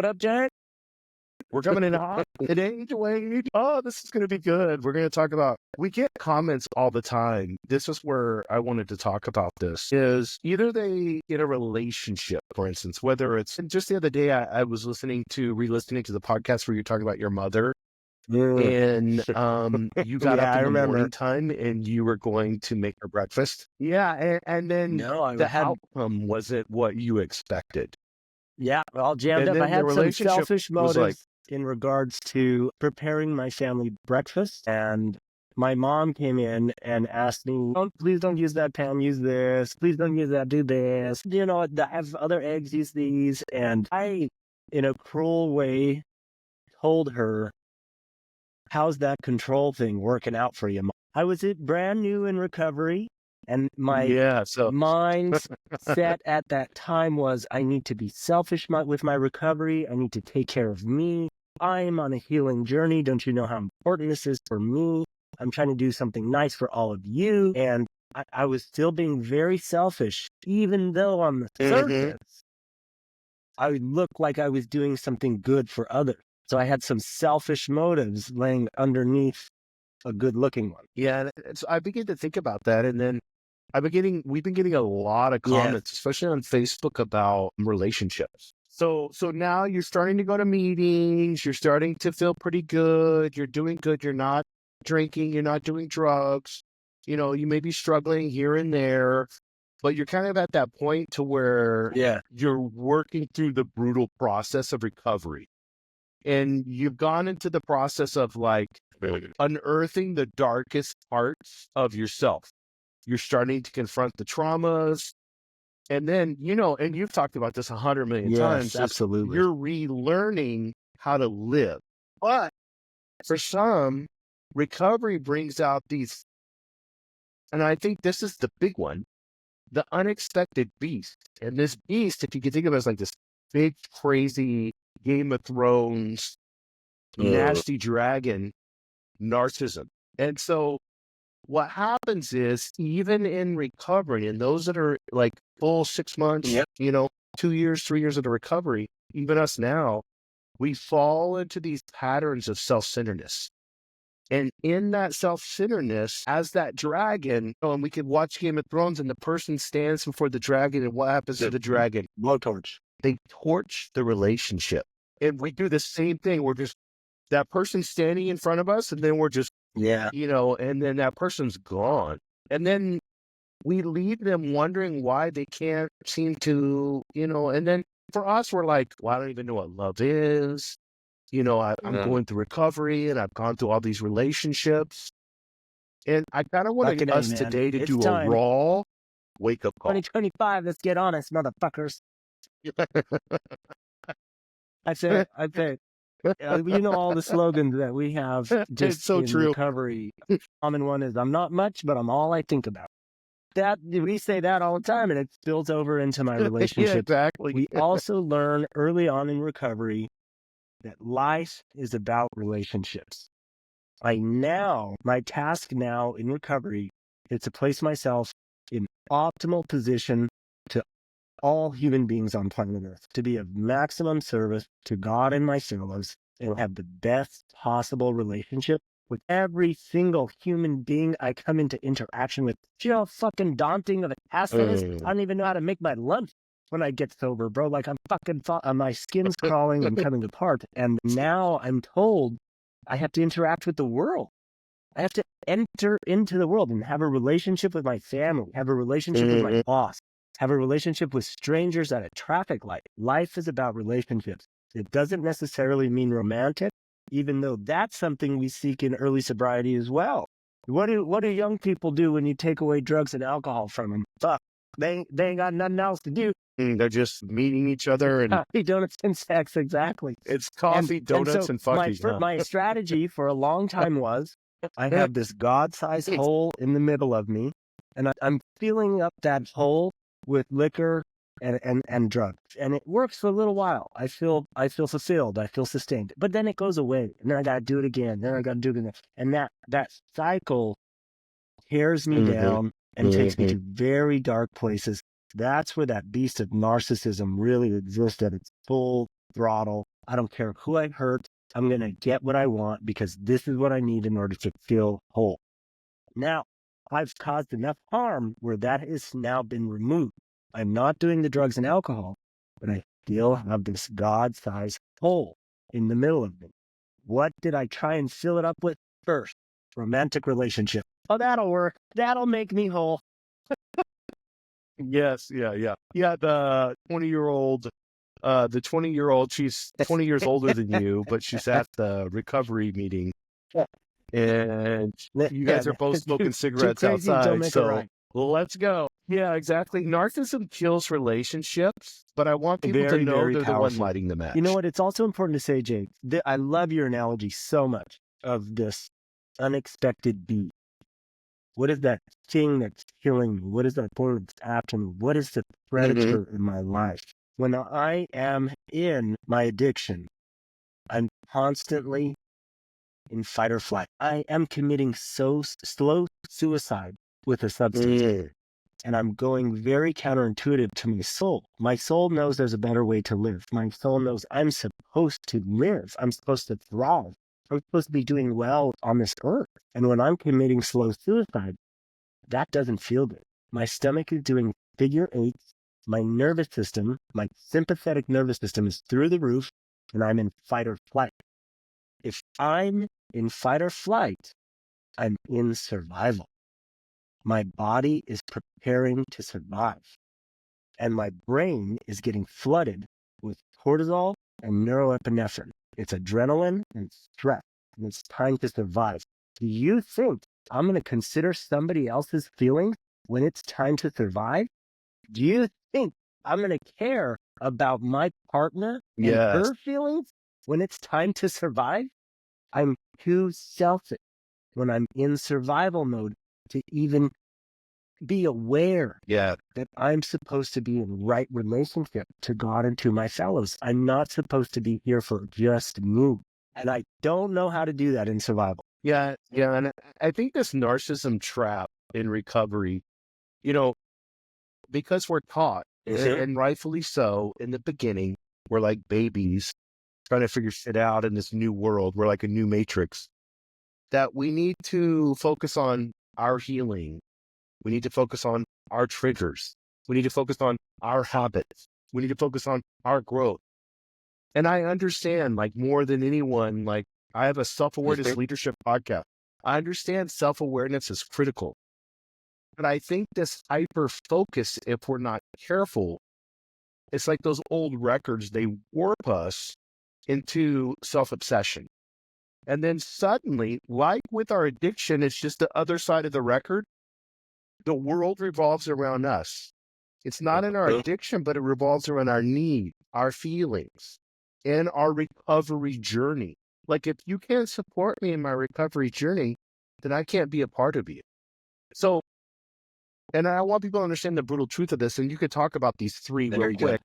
What up, Jack? We're coming in hot today, Duane. Oh, this is going to be good. We're going to talk about, we get comments all the time. This is where I wanted to talk about this, is either they in a relationship, for instance, whether it's, and just the other day, I was re-listening to the podcast where you're talking about your mother. And you got up in the morning time and you were going to make her breakfast. Yeah. And then the outcome wasn't what you expected. Yeah, all jammed up. I had some selfish motives in regards to preparing my family breakfast. And my mom came in and asked me, please don't use that pan, use this. Please don't use that, do this. You know, I have other eggs, use these. And I, in a cruel way, told her, how's that control thing working out for you, Mom? I was brand new in recovery. And my mindset at that time was, I need to be selfish with my recovery. I need to take care of me. I'm on a healing journey. Don't you know how important this is for me? I'm trying to do something nice for all of you. And I was still being very selfish, even though on the surface, I looked like I was doing something good for others. So I had some selfish motives laying underneath a good-looking one. Yeah, so I began to think about that, and then we've been getting a lot of comments, especially on Facebook, about relationships. So now you're starting to go to meetings, you're starting to feel pretty good, you're doing good, you're not drinking, you're not doing drugs, you know, you may be struggling here and there, but you're kind of at that point to where you're working through the brutal process of recovery. And you've gone into the process of like unearthing the darkest parts of yourself. You're starting to confront the traumas. And then, you know, and you've talked about this 100 million times. Absolutely. You're relearning how to live. But for some, recovery brings out these, and I think this is the big one, the unexpected beast. And this beast, if you can think of it as like this big, crazy Game of Thrones, nasty dragon, narcissism. And so what happens is, even in recovery, and those that are like full 6 months, you know, 2 years, 3 years of the recovery, even us now, we fall into these patterns of self-centeredness. And in that self-centeredness, as that dragon, and we could watch Game of Thrones, and the person stands before the dragon, and what happens to the dragon? Blowtorch. They torch the relationship. And we do the same thing. We're just, that person standing in front of us, and then we're just, you know, and then that person's gone. And then we leave them wondering why they can't seem to, you know, and then for us, we're like, well, I don't even know what love is. You know, I'm going through recovery, and I've gone through all these relationships. And I kind of want us today to do a raw wake-up call. 2025, let's get honest, motherfuckers. I say, you know, all the slogans that we have just it's so in true. Recovery. Common one is, I'm not much, but I'm all I think about. That we say that all the time, and it spills over into my relationship. Exactly. We also learn early on in recovery that life is about relationships. My task now in recovery is to place myself in optimal position to all human beings on planet Earth, to be of maximum service to God and my fellows, and have the best possible relationship with every single human being I come into interaction with. Do you know how fucking daunting of a task that is? I don't even know how to make my lunch when I get sober, bro. Like, I'm fucking, my skin's crawling, I'm coming apart. And now I'm told I have to interact with the world. I have to enter into the world and have a relationship with my family, have a relationship with my boss, have a relationship with strangers at a traffic light. Life is about relationships. It doesn't necessarily mean romantic, even though that's something we seek in early sobriety as well. What do young people do when you take away drugs and alcohol from them? Fuck. They ain't got nothing else to do. They're just meeting each other and coffee, donuts, and sex. Exactly. It's coffee, donuts, and fucking. My strategy for a long time was, I have this God-sized hole in the middle of me, and I'm filling up that hole with liquor and drugs, and it works for a little while. I feel fulfilled. I feel sustained, but then it goes away, and then I got to do it again. Then I got to do it again, and that cycle tears me down and takes me to very dark places. That's where that beast of narcissism really exists at its full throttle. I don't care who I hurt. I'm going to get what I want because this is what I need in order to feel whole. Now, I've caused enough harm where that has now been removed. I'm not doing the drugs and alcohol, but I still have this God-sized hole in the middle of me. What did I try and fill it up with first? Romantic relationship. Oh, that'll work. That'll make me whole. Yes, yeah. The 20-year-old, she's 20 years older than you, but she's at the recovery meeting, and you guys are both smoking cigarettes outside. So let's go. Yeah, exactly. Narcissism kills relationships, but I want people to know they're the one lighting the match. You know what? It's also important to say, Jake, I love your analogy so much of this unexpected beat. What is that thing that's killing me? What is that thing that's after me? What is the predator in my life? When I am in my addiction, I'm constantly in fight or flight. I am committing slow suicide with a substance. And I'm going very counterintuitive to my soul. My soul knows there's a better way to live. My soul knows I'm supposed to live. I'm supposed to thrive. I'm supposed to be doing well on this earth. And when I'm committing slow suicide, that doesn't feel good. My stomach is doing figure eights. My nervous system, my sympathetic nervous system is through the roof, and I'm in fight or flight. If I'm in fight or flight, I'm in survival. My body is preparing to survive. And my brain is getting flooded with cortisol and neuroepinephrine. It's adrenaline and stress, and it's time to survive. Do you think I'm going to consider somebody else's feelings when it's time to survive? Do you think I'm going to care about my partner and her feelings when it's time to survive? I'm too selfish when I'm in survival mode to even be aware that I'm supposed to be in right relationship to God and to my fellows. I'm not supposed to be here for just me. And I don't know how to do that in survival. Yeah. And I think this narcissism trap in recovery, because we're taught, and rightfully so, in the beginning, we're like babies trying to figure shit out in this new world. We're like a new matrix, that we need to focus on our healing. We need to focus on our triggers. We need to focus on our habits. We need to focus on our growth. And I understand, like, more than anyone, like, I have a self-awareness leadership podcast. I understand self-awareness is critical. But I think this hyper-focus, if we're not careful, it's like those old records, they warp us into self-obsession. And then suddenly, like with our addiction, it's just the other side of the record. The world revolves around us. It's not in our addiction, but it revolves around our need, our feelings, and our recovery journey. Like, if you can't support me in my recovery journey, then I can't be a part of you. So, and I want people to understand the brutal truth of this, and you could talk about these three real quick.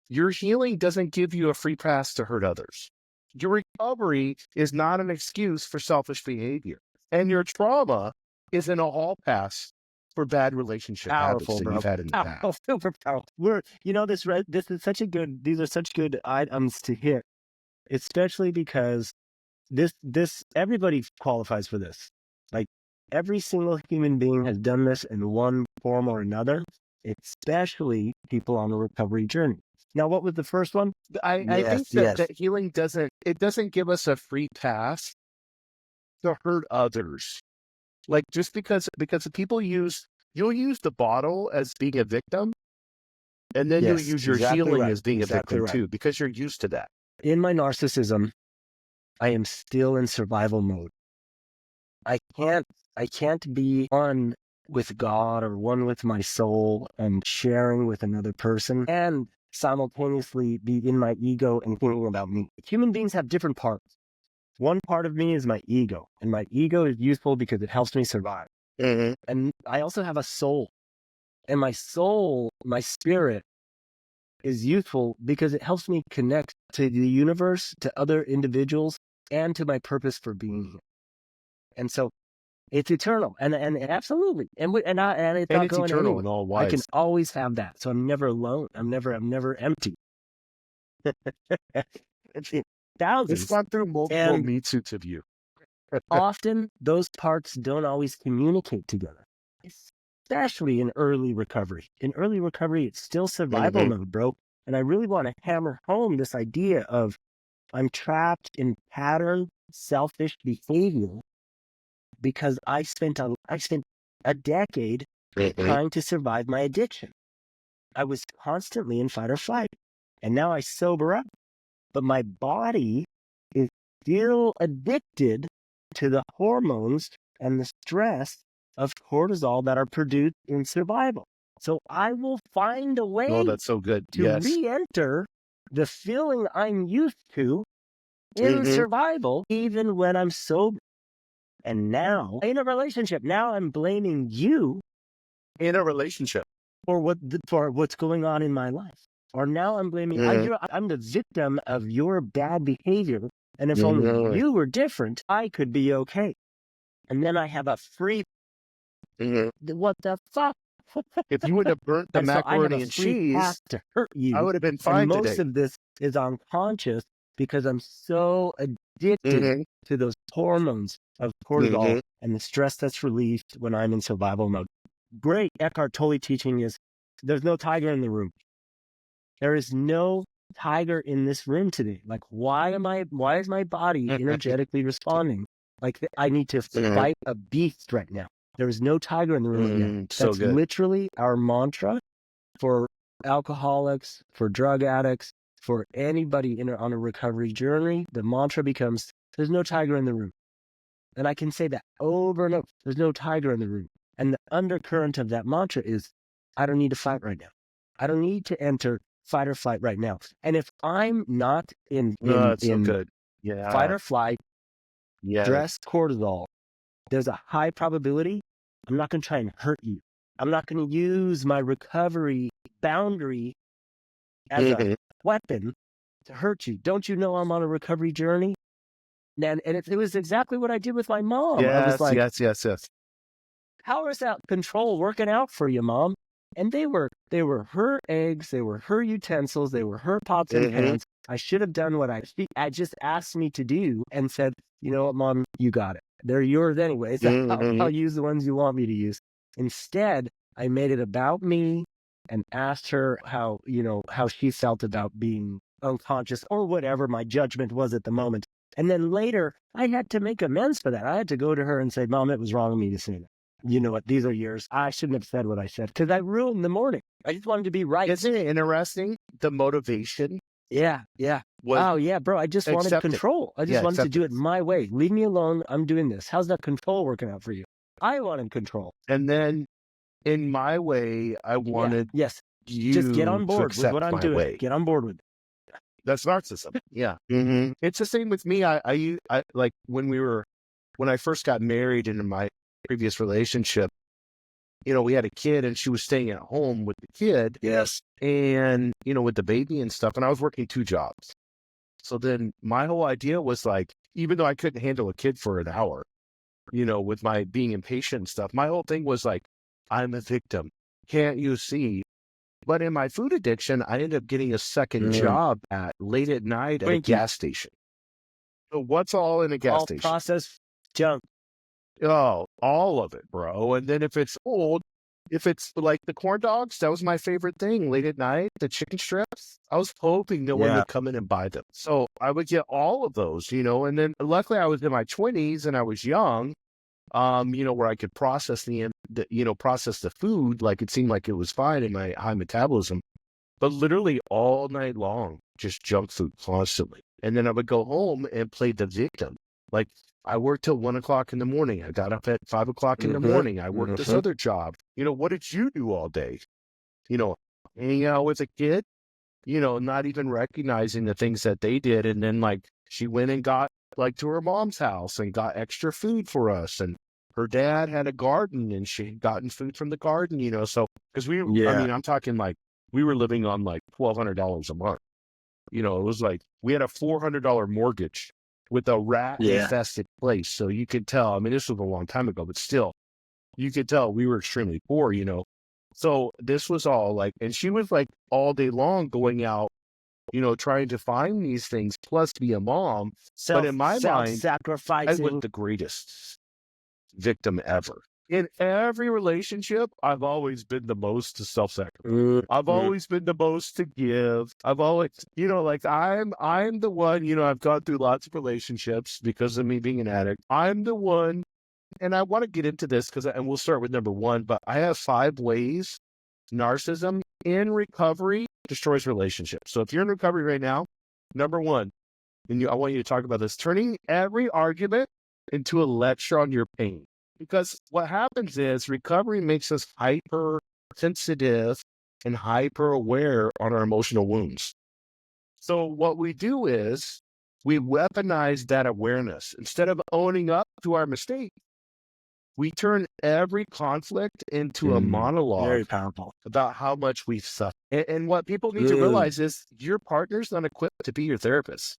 Your healing doesn't give you a free pass to hurt others. Your recovery is not an excuse for selfish behavior. And your trauma isn't a hall pass for bad relationship habits that you've had in the past. Super powerful. This is such a good, these are such good items to hit, especially because this everybody qualifies for this. Like, every single human being has done this in one form or another, especially people on the recovery journey. Now, what was the first one? I think that healing doesn't give us a free pass to hurt others. Like, just because people you'll use the bottle as being a victim, and then you'll use your healing as being a victim too, because you're used to that. In my narcissism, I am still in survival mode. I can't be one with God or one with my soul and sharing with another person and simultaneously be in my ego and thinking about me. Human beings have different parts. One part of me is my ego, and my ego is useful because it helps me survive. And I also have a soul, and my soul, my spirit, is useful because it helps me connect to the universe, to other individuals, and to my purpose for being here. And so it's eternal, and absolutely, and it's not it's going eternal anywhere. and all wise. I can always have that, so I'm never alone. I'm never empty. thousands. It's gone through multiple And meat suits of you. often those parts don't always communicate together, especially in early recovery. In early recovery, it's still survival mode, bro. And I really want to hammer home this idea of I'm trapped in pattern, selfish behavior because I spent a decade trying to survive my addiction. I was constantly in fight or flight, and now I sober up, but my body is still addicted to the hormones and the stress of cortisol that are produced in survival. So I will find a way Oh, that's so good. to Yes. re-enter the feeling I'm used to in survival, even when I'm sober. And now, in a relationship, now I'm blaming you In a relationship. for what's going on in my life. Or now I'm blaming, I'm the victim of your bad behavior. And if only you were different, I could be okay. And then I have a free, what the fuck? If you would have burnt the And so I have macaroni a and free cheese, path to hurt you. I would have been fine And most today. of this is unconscious because I'm so addicted to those hormones of cortisol and the stress that's released when I'm in survival mode. Great Eckhart Tolle teaching is there's no tiger in the room. There is no tiger in this room today. Like, why is my body energetically responding? Like I need to fight a beast right now. There is no tiger in the room yet. So That's good. literally our mantra for alcoholics, for drug addicts, for anybody on a recovery journey. The mantra becomes, there's no tiger in the room. And I can say that over and over. There's no tiger in the room. And the undercurrent of that mantra is, I don't need to fight right now. I don't need to enter fight or flight right now. And if I'm not in so good. Yeah. fight or flight, Yes. stress, cortisol, there's a high probability I'm not going to try and hurt you. I'm not going to use my recovery boundary as a weapon to hurt you. Don't you know I'm on a recovery journey? And it was exactly what I did with my mom. I was like, yes. how is that control working out for you, Mom? And they were her eggs, they were her utensils, they were her pots and pans. I should have done what I just asked me to do and said, you know what, Mom, you got it. They're yours anyways. I'll use the ones you want me to use. Instead, I made it about me and asked her how she felt about being unconscious or whatever my judgment was at the moment. And then later, I had to make amends for that. I had to go to her and say, Mom, it was wrong of me to say that. You know what? These are yours. I shouldn't have said what I said because I ruined the morning. I just wanted to be right. Isn't it interesting? The motivation. Yeah. Wow, yeah, bro. I just wanted control. I just wanted to do it my way. Leave me alone. I'm doing this. How's that control working out for you? I wanted control. And then in my way, I wanted you just get on board with what I'm doing. Way. Get on board with it. That's narcissism. Yeah. It's the same with me. I like when I first got married in my previous relationship, we had a kid and she was staying at home with the kid. Yes. And, with the baby and stuff. And I was working 2 jobs. So then my whole idea was like, even though I couldn't handle a kid for an hour, with my being impatient and stuff, my whole thing was like, I'm a victim. Can't you see? But in my food addiction, I ended up getting a second job late at night at a gas station. So what's all in a gas station? Processed junk. Oh, all of it, bro. And then if it's old, if it's like the corn dogs, that was my favorite thing late at night, the chicken strips. I was hoping no one would come in and buy them. So I would get all of those, and then luckily I was in my 20s and I was young, where I could process process the food. Like it seemed like it was fine in my high metabolism, but literally all night long, just junk food constantly. And then I would go home and play the victim. Like I worked till 1 o'clock in the morning. I got up at 5 o'clock in the morning. I worked this other job. What did you do all day? Hanging out with a kid, not even recognizing the things that they did. And then like she went and got like to her mom's house and got extra food for us. And her dad had a garden and she had gotten food from the garden, so because I'm talking like we were living on like $1,200 a month. It was like we had a $400 mortgage with a rat-infested place. So you could tell, this was a long time ago, but still, you could tell we were extremely poor, So this was all like, and she was like all day long going out trying to find these things, plus be a mom. But in my mind, I was self-sacrificing. the greatest victim ever. In every relationship, I've always been the most to self-sacrifice. I've always been the most to give. I've always, like I'm the one, I've gone through lots of relationships because of me being an addict. I'm the one, and I want to get into this and we'll start with number 1, but I have 5 ways narcissism in recovery destroys relationships. So if you're in recovery right now, number 1, and I want you to talk about this, turning every argument into a lecture on your pain. Because what happens is recovery makes us hypersensitive and hyper aware on our emotional wounds. So what we do is we weaponize that awareness. Instead of owning up to our mistake, we turn every conflict into a monologue. Very powerful. About how much we've suffered. And what people need to realize is your partner's not equipped to be your therapist.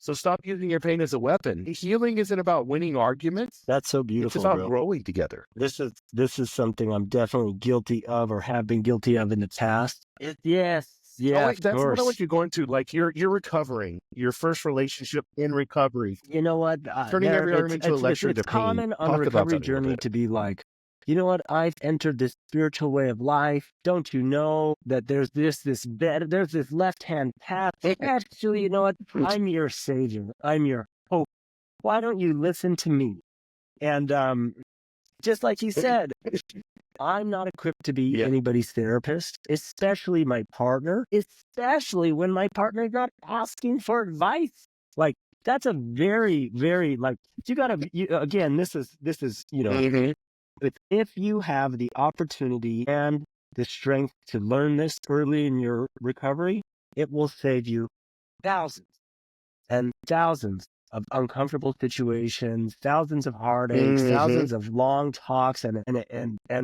So stop using your pain as a weapon. Healing isn't about winning arguments. That's so beautiful. It's about growing together. This is something I'm definitely guilty of, or have been guilty of in the past. Yes. That's what I want you to go into. Like you're recovering. Your first relationship in recovery. You know what? Turning every argument into a lecture to It's pain. common on the recovery journey to be like, you know what? I've entered this spiritual way of life. Don't you know that there's this left-hand path? Actually, you know what? I'm your savior. I'm your hope. Why don't you listen to me? And just like you said, I'm not equipped to be anybody's therapist, especially my partner, especially when my partner's not asking for advice. Like, that's a very, very, like, again, this is, if you have the opportunity and the strength to learn this early in your recovery, it will save you thousands and thousands of uncomfortable situations, thousands of heartaches, thousands of long talks, and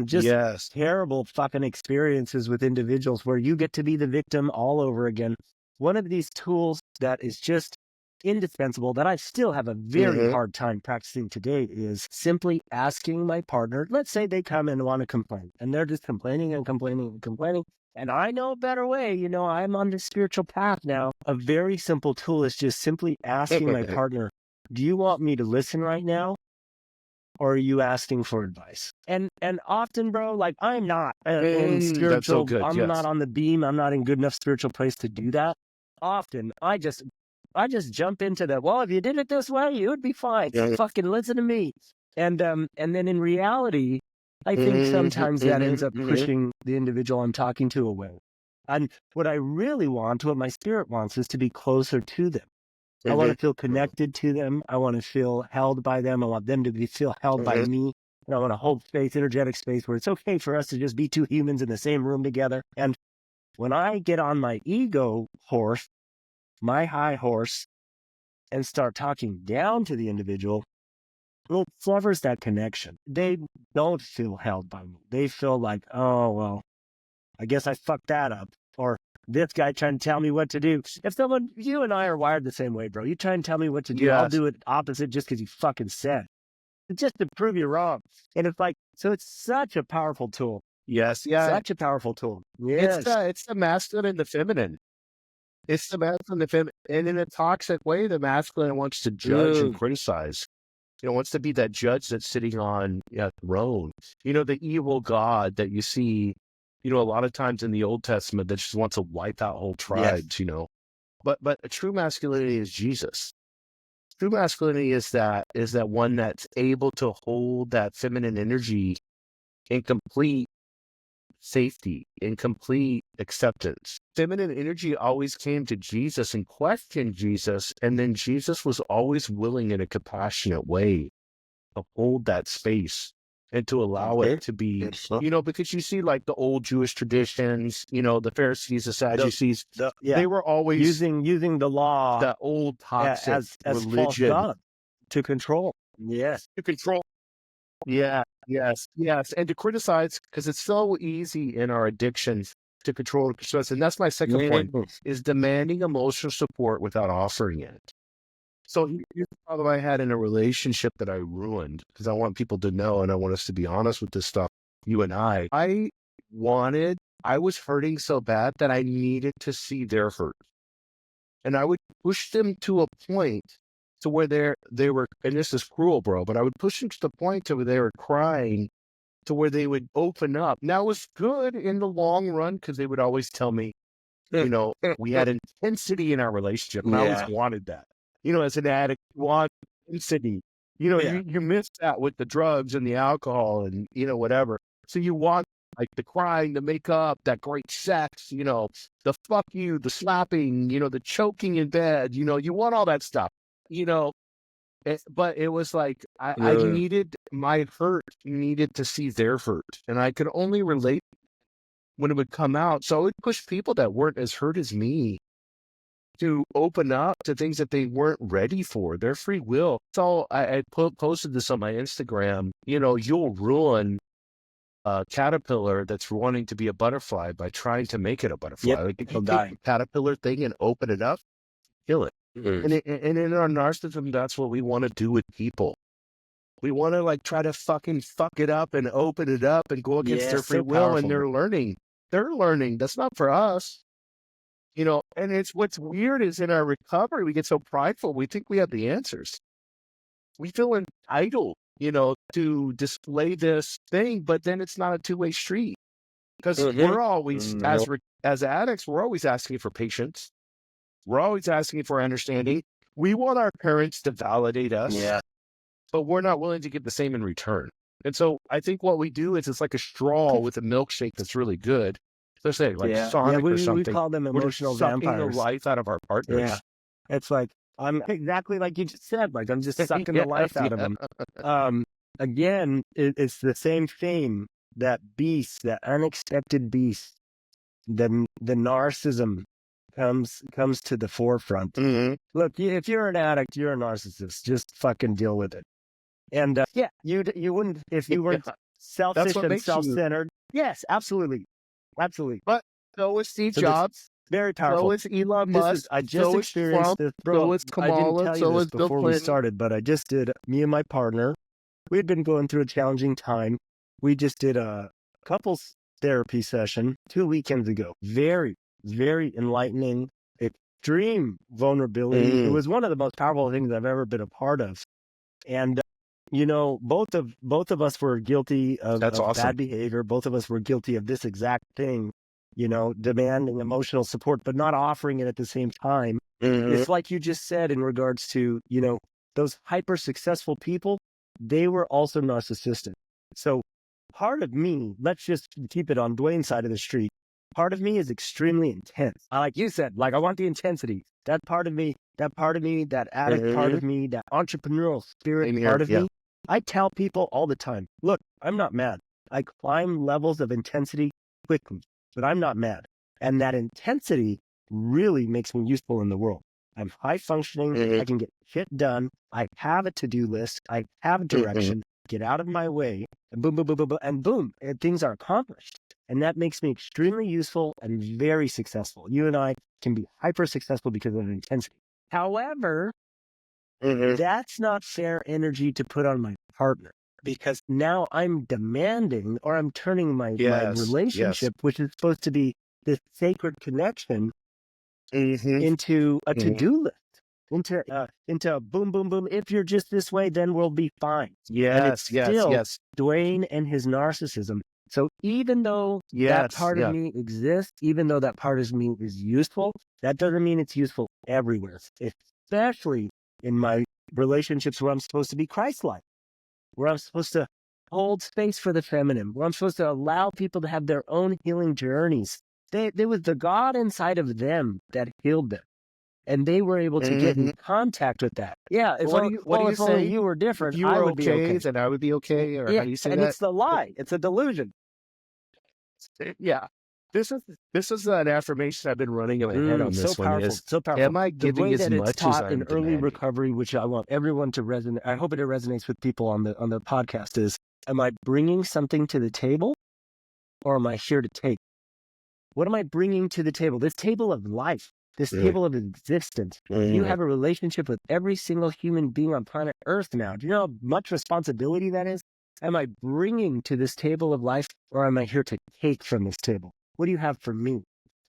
just terrible fucking experiences with individuals where you get to be the victim all over again. One of these tools that is just indispensable, that I still have a very hard time practicing today, is simply asking my partner. Let's say they come and want to complain, and they're just complaining and complaining and complaining. And I know a better way. I'm on this spiritual path now. A very simple tool is just simply asking my partner, do you want me to listen right now? Or are you asking for advice? And often, bro, like, I'm not in spiritual, I'm not on the beam. I'm not in good enough spiritual place to do that. Often I just jump into the, well, if you did it this way, you would be fine. Fucking listen to me. And then in reality, I think sometimes that ends up pushing the individual I'm talking to away. And what I really want, what my spirit wants, is to be closer to them. I want to feel connected to them. I want to feel held by them. I want them to feel held by me. And I want to hold space, energetic space, where it's okay for us to just be two humans in the same room together. And when I get on my ego horse, my high horse, and start talking down to the individual, it severs that connection. They don't feel held by me. They feel like, oh, well, I guess I fucked that up. Or this guy trying to tell me what to do. If you and I are wired the same way, bro. You try and tell me what to do, I'll do it opposite just because you fucking said. Just to prove you wrong. And it's like, so it's such a powerful tool. Yes. Such a powerful tool. Yes. It's the masculine and the feminine. It's the masculine and the feminine. And in a toxic way, the masculine wants to judge and criticize. Wants to be that judge that's sitting on a throne. The evil God that you see, a lot of times in the Old Testament, that just wants to wipe out whole tribes, But a true masculinity is Jesus. True masculinity is that one that's able to hold that feminine energy in complete safety, in complete acceptance. Feminine energy always came to Jesus and questioned Jesus, and then Jesus was always willing in a compassionate way to hold that space and to allow it to be, because you see, like, the old Jewish traditions, the Pharisees, the Sadducees, they were always using the law, the old toxic as religion, false God to control. Yes. To control. Yeah, yes, and to criticize, because it's so easy in our addictions to control and criticize. And that's my second point, is demanding emotional support without offering it. So here's the problem I had in a relationship that I ruined, because I want people to know, and I want us to be honest with this stuff, you and I was hurting so bad that I needed to see their hurt. and I would push them to a point to where they were, and this is cruel, bro, but I would push them to the point to where they were crying, to where they would open up. Now it was good in the long run because they would always tell me, we had intensity in our relationship, and I always wanted that. As an addict, you want intensity. You miss that with the drugs and the alcohol and whatever. So you want like the crying, the makeup, that great sex, the fuck you, the slapping, the choking in bed, you want all that stuff, but it was like, I needed my hurt, needed to see their hurt. And I could only relate when it would come out. So I would push people that weren't as hurt as me to open up to things that they weren't ready for, their free will. So I posted this on my Instagram, you'll ruin a caterpillar that's wanting to be a butterfly by trying to make it a butterfly. Yep. Like if you take the caterpillar thing and open it up, kill it. And in our narcissism, that's what we want to do with people. We want to like try to fucking fuck it up and open it up and go against their free will. Powerful. And they're learning. That's not for us. And it's what's weird is in our recovery, we get so prideful. We think we have the answers. We feel entitled, to display this thing, but then it's not a two-way street because we're always, as addicts, we're always asking for patience. We're always asking for understanding. We want our parents to validate us, but we're not willing to get the same in return. And so I think what we do is it's like a straw with a milkshake that's really good. Let's say like Sonic or something. We call them emotional vampires. vampires. The life out of our partners. Yeah. It's like, I'm exactly like you just said, like I'm just sucking the life out of them. Again, it's the same theme, that beast, that unexpected beast, the narcissism comes to the forefront. Look, if you're an addict, you're a narcissist. Just fucking deal with it. And you wouldn't if you weren't selfish and self-centered. Yes, absolutely. But so was Steve Jobs. Very powerful. So is Elon Musk. I just experienced this, bro. So is Kamala. I didn't tell you this before we started, but I just did. Me and my partner, we had been going through a challenging time. We just did a couples therapy session 2 weekends ago. Very, very enlightening. Extreme vulnerability. It was one of the most powerful things I've ever been a part of. And both of us were guilty of bad behavior. Both of us were guilty of this exact thing. Demanding emotional support, but not offering it at the same time. It's like you just said in regards to, those hyper successful people, they were also narcissistic. So part of me, let's just keep it on Duane's side of the street. Part of me is extremely intense. Like you said, like I want the intensity. That part of me, that addict part of me, that entrepreneurial spirit part of me. I tell people all the time, look, I'm not mad. I climb levels of intensity quickly. But I'm not mad. And that intensity really makes me useful in the world. I'm high functioning. I can get shit done. I have a to-do list. I have a direction. Get out of my way. And boom, boom, boom, boom, boom. And boom, things are accomplished. And that makes me extremely useful and very successful. You and I can be hyper successful because of the intensity. However, that's not fair energy to put on my partner. Because now I'm demanding, or I'm turning my relationship, which is supposed to be this sacred connection, into a to-do list, into a boom, boom, boom. If you're just this way, then we'll be fine. And it's still Duane and his narcissism. So even though that part of me exists, even though that part of me is useful, that doesn't mean it's useful everywhere, especially in my relationships where I'm supposed to be Christ-like. Where I'm supposed to hold space for the feminine, where I'm supposed to allow people to have their own healing journeys. There was the God inside of them that healed them. And they were able to get in contact with that. Yeah, if only you were different, I would be okay. Then I would be okay, or how do you say that? And it's the lie. It's a delusion. Yeah. This is an affirmation I've been running in my head on this one. So powerful. Am I giving as much as I'm in early recovery, which I want everyone to resonate. I hope it resonates with people on the podcast. Is am I bringing something to the table, or am I here to take? What am I bringing to the table? This table of life, this table of existence. You have a relationship with every single human being on planet Earth now. Do you know how much responsibility that is? Am I bringing to this table of life, or am I here to take from this table? What do you have for me?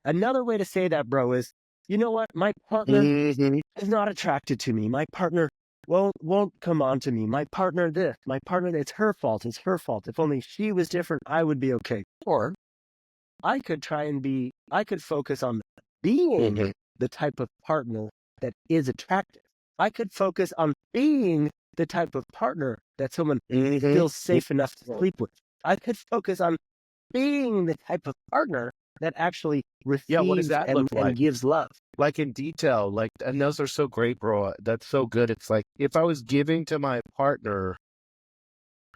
Another way to say that, bro, is you know what? My partner is not attracted to me. My partner won't come on to me. My partner this, my partner, it's her fault. It's her fault. If only she was different, I would be okay. Or I could focus on being the type of partner that is attractive. I could focus on being the type of partner that someone feels safe enough to sleep with. I could focus on being the type of partner that actually receives and gives love. Like in detail, like, and those are so great, bro. That's so good. It's like, if I was giving to my partner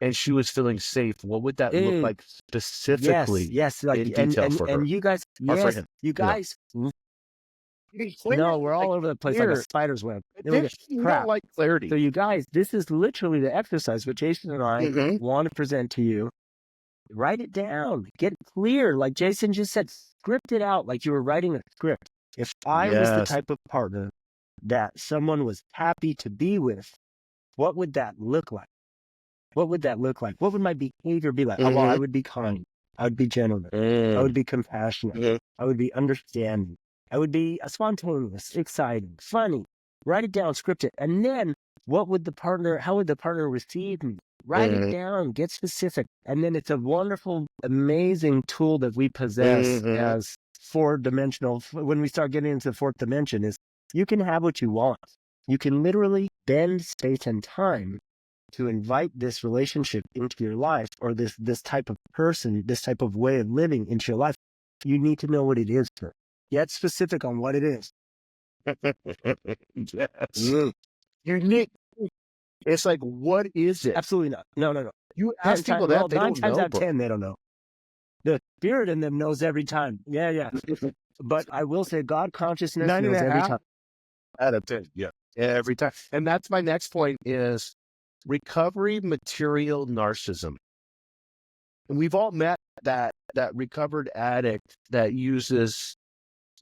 and she was feeling safe, what would that look like specifically? Yes, like in detail for her? And you guys, Or for him, you guys. Clear, No, we're all like, over the place like a spider's web. You don't like clarity. So you guys, this is literally the exercise what Jason and I want to present to you. Write it down. Get clear. Like Jason just said, script it out like you were writing a script. If I was the type of partner that someone was happy to be with, what would that look like? What would that look like? What would my behavior be like? Oh, well, I would be kind. I would be generous. I would be compassionate. I would be understanding. I would be spontaneous, exciting, funny. Write it down, script it. And then how would the partner receive me? Write it down, get specific. And then it's a wonderful, amazing tool that we possess as four-dimensional. When we start getting into the fourth dimension, is you can have what you want. You can literally bend space and time to invite this relationship into your life, or this type of person, this type of way of living into your life. You need to know what it is first. Get specific on what it is. Yes. Unique. It's like, what is it? Absolutely not. No. You ask people that, they don't know. 9 times out of 10, they don't know. The spirit in them knows every time. Yeah. But I will say God consciousness knows every time. Out of 10, yeah. Every time. And that's my next point is recovery material narcissism. And we've all met that recovered addict that uses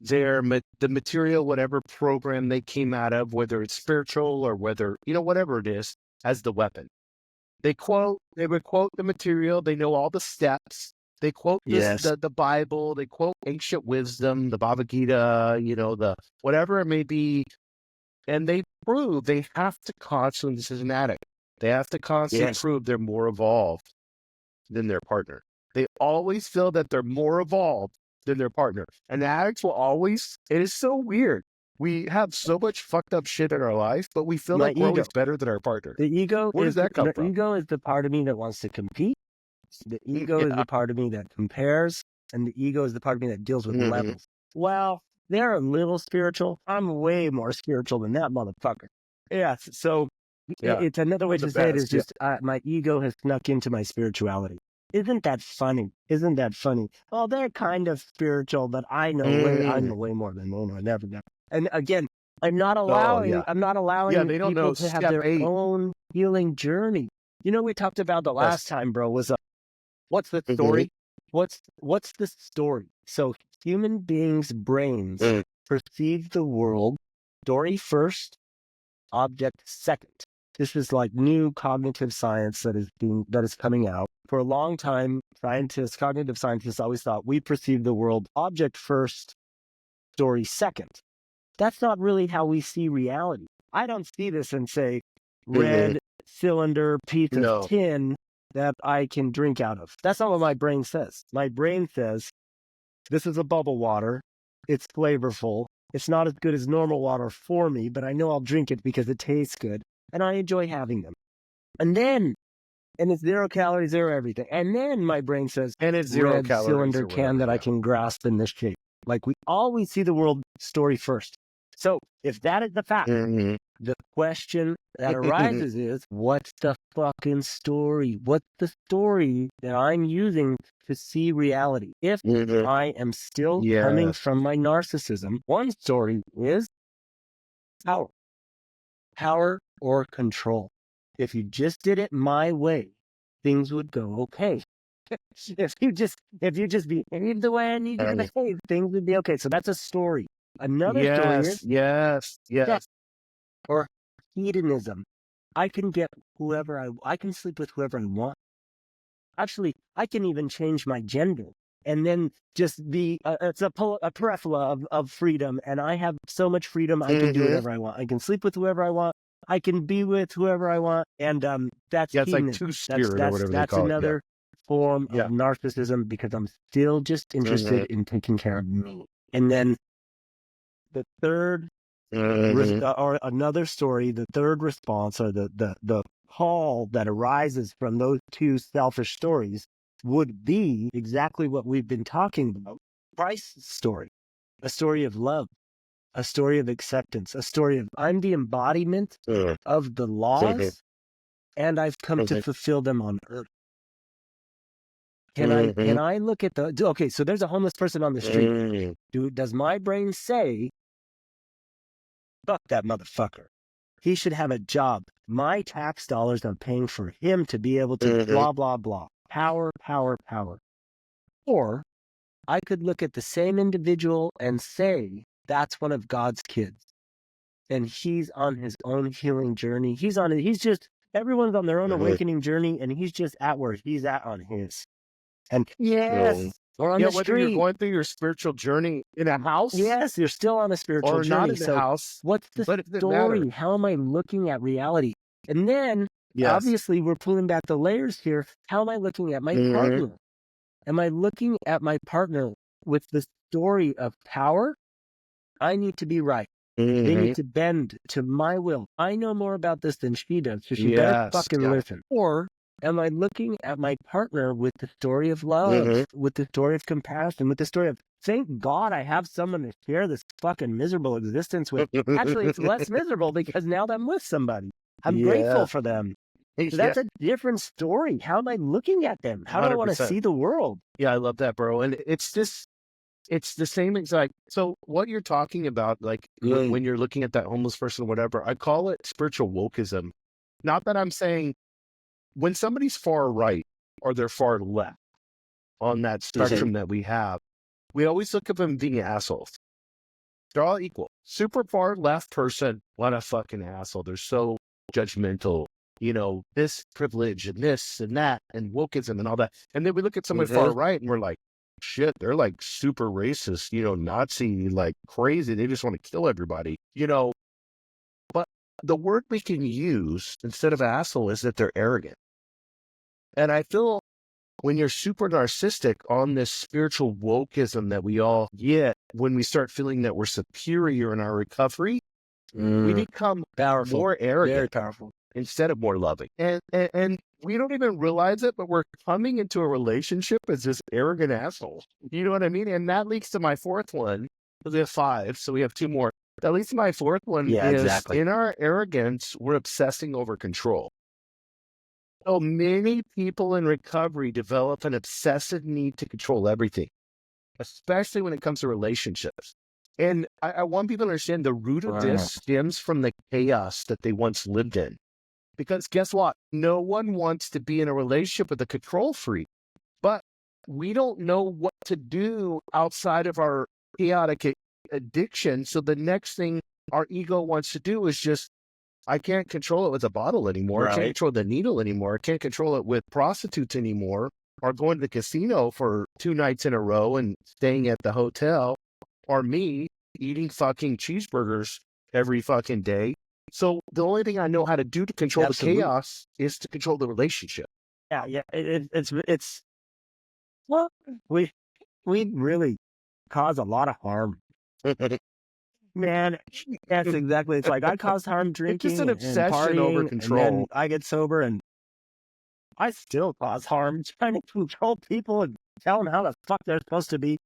the material, whatever program they came out of, whether it's spiritual or whether, whatever it is, as the weapon. They would quote the material. They know all the steps. They quote the Bible. They quote ancient wisdom, the Bhagavad Gita, the whatever it may be. And they prove they have to constantly, this is an addict, they have to constantly prove they're more evolved than their partner. They always feel that they're more evolved than their partner. And addicts will always, it is so weird. We have so much fucked up shit in our life, but we feel like we're always better than our partner. The ego, where does that come from? The ego is the part of me that wants to compete. The ego is the part of me that compares. And the ego is the part of me that deals with levels. Well, they're a little spiritual. I'm way more spiritual than that motherfucker. Yes. So it's another way to say it is just my ego has snuck into my spirituality. Isn't that funny? Oh, they're kind of spiritual, but I know way more than they know. I never know. And again, I'm not allowing they don't people know to have their own healing journey. We talked about the last time, bro, was what's the story? What's the story? So human beings' brains perceive the world story first, object second. This is like new cognitive science that is coming out. For a long time, cognitive scientists always thought we perceive the world object first, story second. That's not really how we see reality. I don't see this and say red cylinder piece of tin that I can drink out of. That's not what my brain says. My brain says, this is a bubble water. It's flavorful. It's not as good as normal water for me, but I know I'll drink it because it tastes good, and I enjoy having them. And it's 0 calories, 0 everything. And then my brain says, and it's 0 calories cylinder can that I can grasp in this shape. Like we always see the world story first. So if that is the fact, the question that arises is, what's the fucking story? What's the story that I'm using to see reality? If I am still coming from my narcissism, one story is power or control. If you just did it my way, things would go okay. If you just behave the way I need you to behave, things would be okay. So that's a story. Another story is yes. Or hedonism. I can get I can sleep with whoever I want. Actually, I can even change my gender and then just be, it's a peripheral of freedom. And I have so much freedom. I can do whatever I want. I can sleep with whoever I want. I can be with whoever I want. And that's Yeah, it's like keenan. two-spirit or whatever they That's call it. another form Yeah. of narcissism, because I'm still just interested in taking care of me. And then the third, or another story, the third response, or the call that arises from those two selfish stories would be exactly what we've been talking about. Christ's story, a story of love, a story of acceptance, a story of I'm the embodiment of the laws, and I've come to fulfill them on earth. Can I look at okay, so there's a homeless person on the street. Does my brain say, fuck that motherfucker? He should have a job. My tax dollars I'm paying for him to be able to blah, blah, blah. Power, power, power. Or I could look at the same individual and say, that's one of God's kids. And he's on his own healing journey. Everyone's on their own awakening journey, and he's just at where he's at on his. And or on the whether street. you're going through your spiritual journey in a house. Yes, you're still on a spiritual or journey. not in a house. What's the story? How am I looking at reality? And then, obviously, we're pulling back the layers here. How am I looking at my partner? Am I looking at my partner with the story of power? I need to be right. They need to bend to my will. I know more about this than she does, so she better fucking listen. Or am I looking at my partner with the story of love, with the story of compassion, with the story of, thank God I have someone to share this fucking miserable existence with. Actually, it's less miserable because now I'm with somebody. I'm grateful for them. So that's a different story. How am I looking at them? How do I want to see the world? Yeah, I love that, bro. And it's the same exact. So what you're talking about, like when you're looking at that homeless person or whatever, I call it spiritual wokeism. Not that I'm saying when somebody's far right or they're far left on that spectrum that we have, we always look at them being assholes. They're all equal. Super far left person, what a fucking asshole. They're so judgmental. This privilege and this and that and wokeism and all that. And then we look at someone far right and we're like, shit, they're like super racist, Nazi, like crazy. They just want to kill everybody, But the word we can use instead of asshole is that they're arrogant. And I feel when you're super narcissistic on this spiritual wokeism that we all get, when we start feeling that we're superior in our recovery, we become powerful, more arrogant, very powerful, instead of more loving. And we don't even realize it, but we're coming into a relationship as this arrogant asshole. You know what I mean? And that leads to my fourth one. We have 5, so we have 2 more. That leads to my fourth one. In our arrogance, we're obsessing over control. So many people in recovery develop an obsessive need to control everything, especially when it comes to relationships. And I want people to understand the root of this stems from the chaos that they once lived in. Because guess what? No one wants to be in a relationship with a control freak, but we don't know what to do outside of our chaotic addiction. So the next thing our ego wants to do is just, I can't control it with a bottle anymore. I can't control the needle anymore. I can't control it with prostitutes anymore, or going to the casino for 2 nights in a row and staying at the hotel, or me eating fucking cheeseburgers every fucking day. So the only thing I know how to do to control the chaos is to control the relationship. Yeah. It's well, we really cause a lot of harm. Man, that's exactly. It's like I cause harm drinking, it's just an obsession and partying, over control. And then I get sober, and I still cause harm trying to control people and tell them how the fuck they're supposed to be.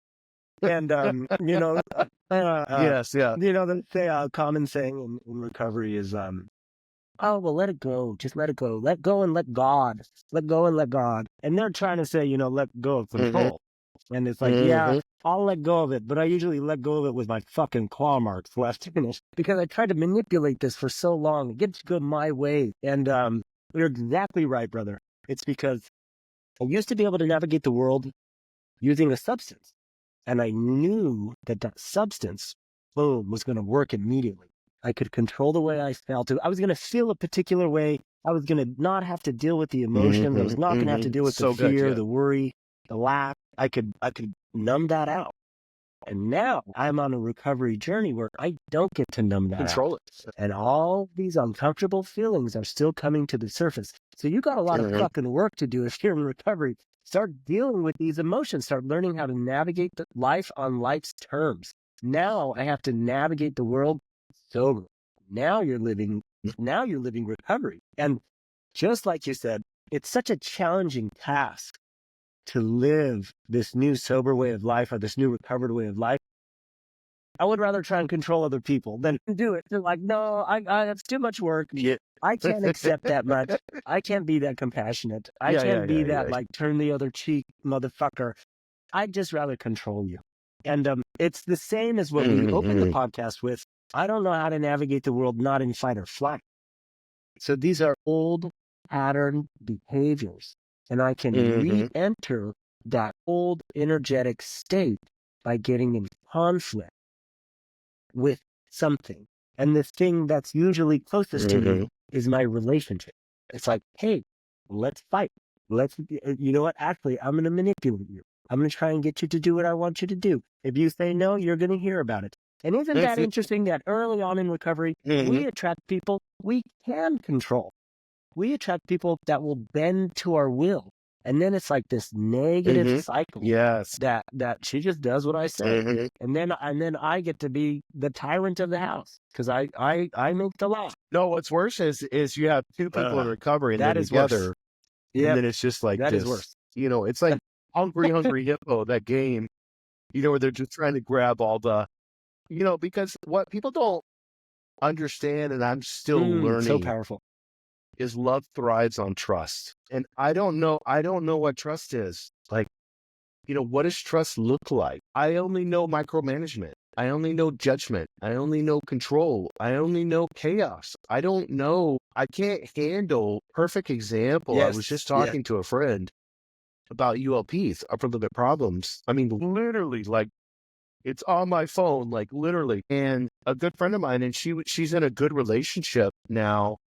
And yes, yeah. The common saying in recovery is, oh, well, let it go. Just let it go. Let go and let God. Let go and let God. And they're trying to say, let go of control. And it's like, yeah, I'll let go of it, but I usually let go of it with my fucking claw marks left in it because I tried to manipulate this for so long. It gets to go my way. And you're exactly right, brother. It's because I used to be able to navigate the world using a substance. And I knew that substance, boom, was going to work immediately. I could control the way I felt. I was going to feel a particular way. I was going to not have to deal with the emotions. I was not going to have to deal with the fear, the worry, the lack. I could numb that out. And now I'm on a recovery journey where I don't get to numb that out. Control it. And all these uncomfortable feelings are still coming to the surface. So you got a lot of fucking work to do if you're in recovery. Start dealing with these emotions. Start learning how to navigate life on life's terms. Now I have to navigate the world sober. Now you're living recovery. And just like you said, it's such a challenging task to live this new sober way of life or this new recovered way of life. I would rather try and control other people than do it. They're like, no, I that's too much work. Yeah. I can't accept that much. I can't be that compassionate. I can't be that like turn the other cheek, motherfucker. I'd just rather control you. And it's the same as what we opened the podcast with. I don't know how to navigate the world not in fight or flight. So these are old pattern behaviors. And I can re-enter that old energetic state by getting in conflict with something. And the thing that's usually closest to me is my relationship. It's like, hey, let's fight. You know what? Actually, I'm going to manipulate you. I'm going to try and get you to do what I want you to do. If you say no, you're going to hear about it. And isn't that interesting that early on in recovery, we attract people we can control. We attract people that will bend to our will. And then it's like this negative cycle. Yes. That she just does what I say. And then I get to be the tyrant of the house because I make the law. No, what's worse is you have two people in recovery and that they're is together. Yeah. And then it's just like that this. Is worse. You know, it's like Hungry Hippo, that game, you know, where they're just trying to grab all the, you know, because what people don't understand, and I'm still learning. So powerful. Is love thrives on trust. And I don't know what trust is. Like, you know, what does trust look like? I only know micromanagement. I only know judgment. I only know control. I only know chaos. I don't know. I can't handle. Perfect example. Yes. I was just talking to a friend about ULPs, upper limit problems. I mean, literally, like, it's on my phone, like literally. And a good friend of mine, and she's in a good relationship now.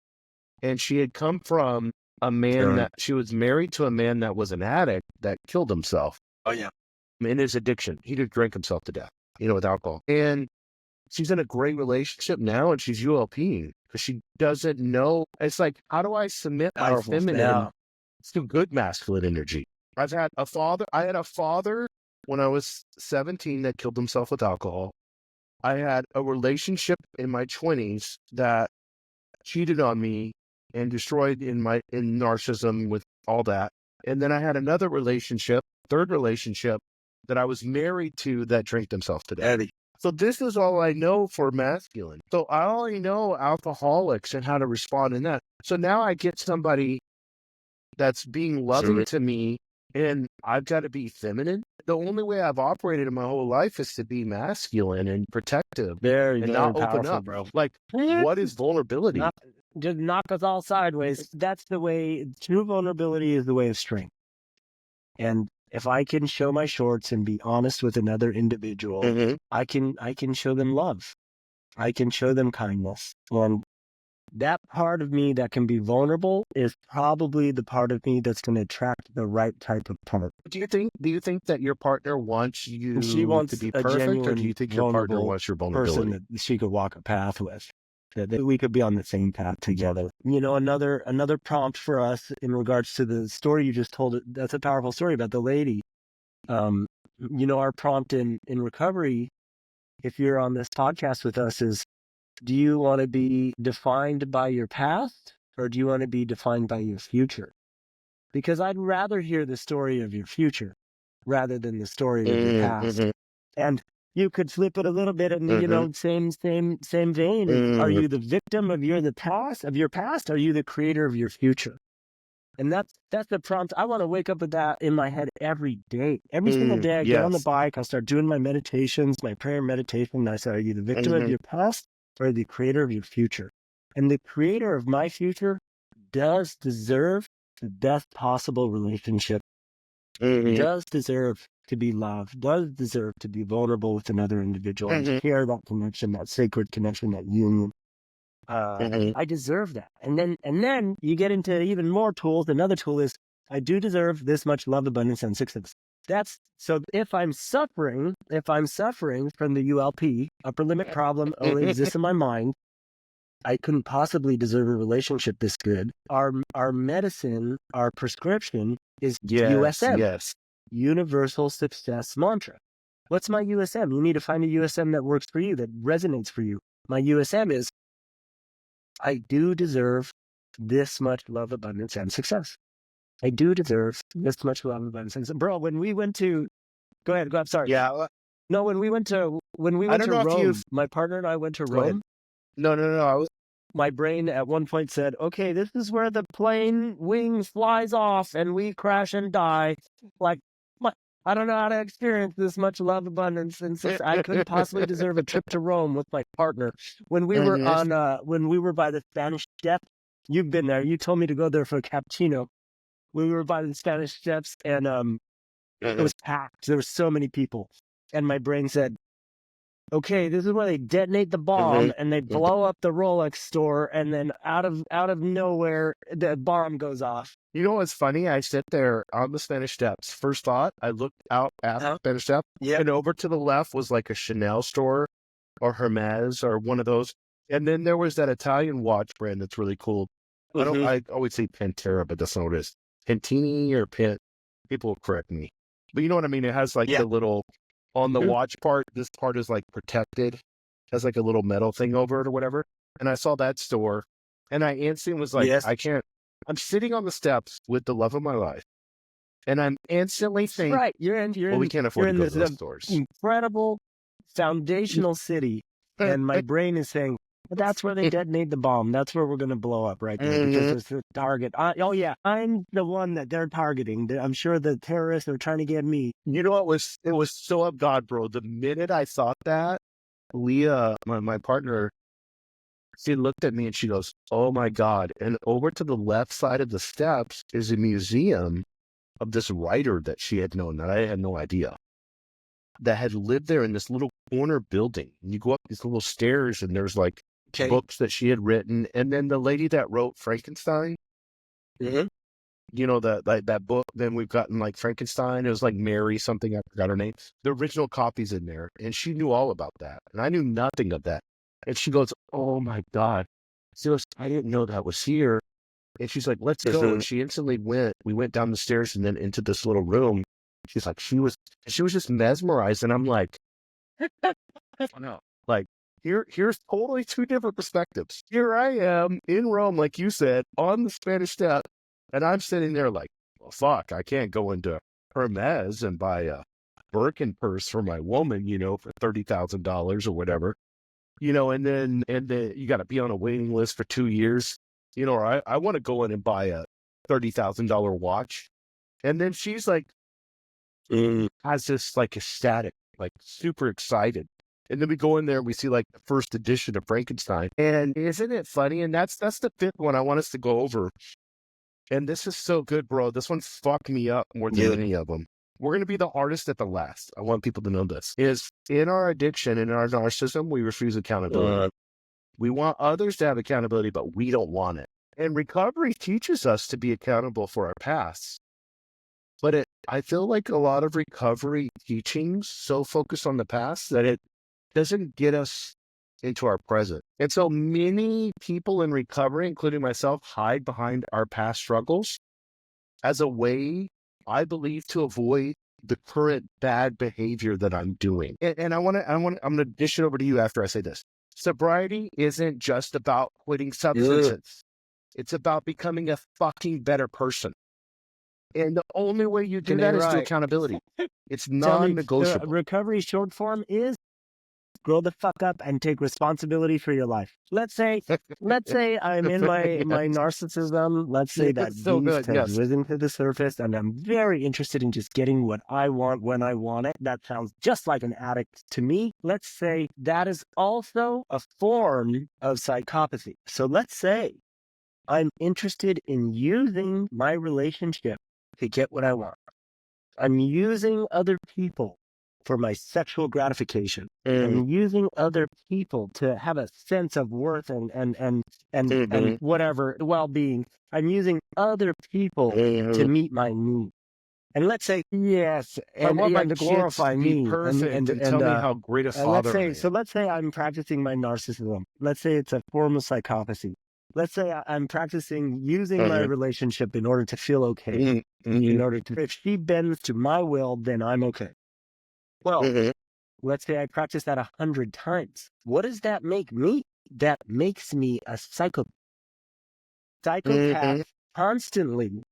And she had come from a man that she was married to, a man that was an addict that killed himself. Oh, yeah. In his addiction. He did drink himself to death, you know, with alcohol. And she's in a great relationship now, and she's ULPing because she doesn't know. It's like, how do I submit my feminine to good masculine energy? I had a father when I was 17 that killed himself with alcohol. I had a relationship in my 20s that cheated on me and destroyed in narcissism with all that. And then I had another relationship, third relationship, that I was married to that drank himself to death. So this is all I know for masculine. So I only know alcoholics and how to respond in that. So now I get somebody that's being loving to me, and I've got to be feminine. The only way I've operated in my whole life is to be masculine and protective and not open up. Bro. Like, what is vulnerability? Just knock us all sideways. That's the way. True vulnerability is the way of strength. And if I can show my shorts and be honest with another individual, I can show them love. I can show them kindness. And that part of me that can be vulnerable is probably the part of me that's going to attract the right type of partner. Do you think that your partner wants you to be a perfect, or do you think your partner wants your vulnerability? Person that she could walk a path with, that we could be on the same path together. You know, another prompt for us in regards to the story you just told. That's a powerful story about the lady. You know, our prompt in recovery, if you're on this podcast with us, is, do you want to be defined by your past, or do you want to be defined by your future? Because I'd rather hear the story of your future rather than the story of your past. And you could flip it a little bit and, you know, same vein. Are you the victim of your past? Are you the creator of your future? And that's the prompt. I want to wake up with that in my head every day. Every single day I get on the bike, I start doing my meditations, my prayer meditation. And I say, are you the victim of your past, or the creator of your future? And the creator of my future does deserve the best possible relationship, does deserve to be loved, does deserve to be vulnerable with another individual and share that connection, that sacred connection, that union. I deserve that. And then you get into even more tools. Another tool is, I do deserve this much love, abundance, and success. So if I'm suffering from the ULP, upper limit problem, only exists in my mind, I couldn't possibly deserve a relationship this good. Our medicine, our prescription is USM. Yes. Universal Success Mantra. What's my USM? You need to find a USM that works for you, that resonates for you. My USM is, I do deserve this much love, abundance, and success. I do deserve this much love, abundance, and success. Bro, when we went to, go ahead, I'm sorry. Yeah. No, when we went to Rome, my partner and I went to Rome. No. My brain at one point said, okay, this is where the plane wing flies off and we crash and die. Like, I don't know how to experience this much love, abundance, and success. I couldn't possibly deserve a trip to Rome with my partner. When we were when we were by the Spanish Steps, you've been there. You told me to go there for a cappuccino. We were by the Spanish Steps, and it was packed. There were so many people, and my brain said, okay, this is where they detonate the bomb and they blow up the Rolex store, and then out of nowhere, the bomb goes off. You know what's funny? I sit there on the Spanish Steps. First thought, I looked out at the Spanish Steps, and over to the left was like a Chanel store or Hermes or one of those. And then there was that Italian watch brand that's really cool. I always say Pantera, but that's not what it is. Pantini or people will correct me. But you know what I mean? It has like the little... On the watch part, this part is like protected, has like a little metal thing over it or whatever. And I saw that store, and I instantly was like, I can't. I'm sitting on the steps with the love of my life, and I'm instantly thinking, right, we can't afford to go to those stores. Incredible foundational city, and my brain is saying, well, that's where they detonate the bomb. That's where we're going to blow up right there because it's the target. I'm the one that they're targeting. I'm sure the terrorists are trying to get me. You know what it was so of God, bro. The minute I thought that, Leah, my partner, she looked at me and she goes, oh my God. And over to the left side of the steps is a museum of this writer that she had known that I had no idea, that had lived there in this little corner building. And you go up these little stairs and there's like books that she had written. And then the lady that wrote Frankenstein, you know, that book, then we've gotten like Frankenstein. It was like Mary something, I forgot her name. The original copy's in there. And she knew all about that. And I knew nothing of that. And she goes, oh my God. She goes, I didn't know that was here. And she's like, let's go. And she instantly went. We went down the stairs and then into this little room. She's like, she was just mesmerized. And I'm like, no, like, here's totally two different perspectives. Here I am in Rome, like you said, on the Spanish Step. And I'm sitting there like, well, fuck, I can't go into Hermes and buy a Birkin purse for my woman, you know, for $30,000 or whatever, you know, and then you got to be on a waiting list for 2 years, you know, or I want to go in and buy a $30,000 watch. And then she's like, has this like ecstatic, like super excited. And then we go in there and we see like the first edition of Frankenstein. And isn't it funny? And that's the fifth one I want us to go over. And this is so good, bro. This one fucked me up more than any of them. We're going to be the hardest at the last. I want people to know this. Is in our addiction, in our narcissism, we refuse accountability. We want others to have accountability, but we don't want it. And recovery teaches us to be accountable for our past. But I feel like a lot of recovery teachings so focused on the past that it doesn't get us into our present. And so many people in recovery, including myself, hide behind our past struggles as a way, I believe, to avoid the current bad behavior that I'm doing. And I'm going to dish it over to you after I say this. Sobriety isn't just about quitting substances. It's about becoming a fucking better person. And the only way you do that is through accountability. It's non-negotiable. Recovery short form is grow the fuck up and take responsibility for your life. Let's say I'm in my narcissism. Let's say that beast has risen to the surface and I'm very interested in just getting what I want when I want it. That sounds just like an addict to me. Let's say that is also a form of psychopathy. So let's say I'm interested in using my relationship to get what I want. I'm using other people for my sexual gratification. I'm using other people to have a sense of worth and whatever well-being. I'm using other people to meet my needs. And let's say, yes, I want my and to kids glorify to be me. perfect and tell me how great a Let's father I say, am. so let's say I'm practicing my narcissism. Let's say it's a form of psychopathy. Let's say I'm practicing using my relationship in order to feel okay. In order to, if she bends to my will, then I'm okay. Well, let's say I practice that 100 times. What does that make me? That makes me a psychopath. Psychopath constantly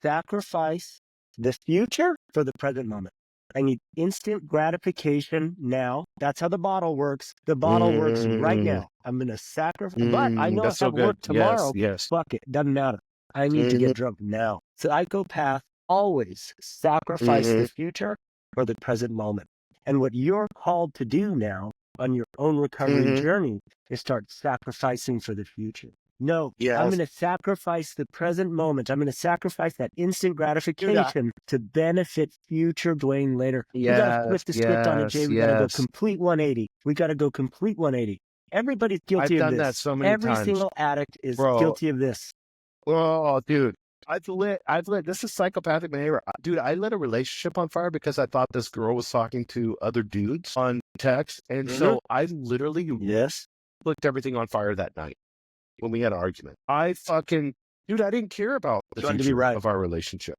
sacrifice the future for the present moment. I need instant gratification now. That's how the bottle works. The bottle works right now. I'm going to sacrifice, but I know I That's so have work good. tomorrow. Yes. Fuck it. Doesn't matter. I need to get drunk now. Psychopath always sacrifice the future for the present moment. And what you're called to do now on your own recovery journey is start sacrificing for the future. No, I'm going to sacrifice the present moment. I'm going to sacrifice that instant gratification to benefit future Duane later. We got to flip the script on it, Jay. We got to go complete 180. We got to go complete 180. Everybody's guilty I've of done this. that so many Every times. single addict is Bro. guilty of this. Oh, dude. I've let, this is psychopathic behavior. Dude, I lit a relationship on fire because I thought this girl was talking to other dudes on text. And so I literally flicked everything on fire that night when we had an argument. I didn't care about the future of our relationship.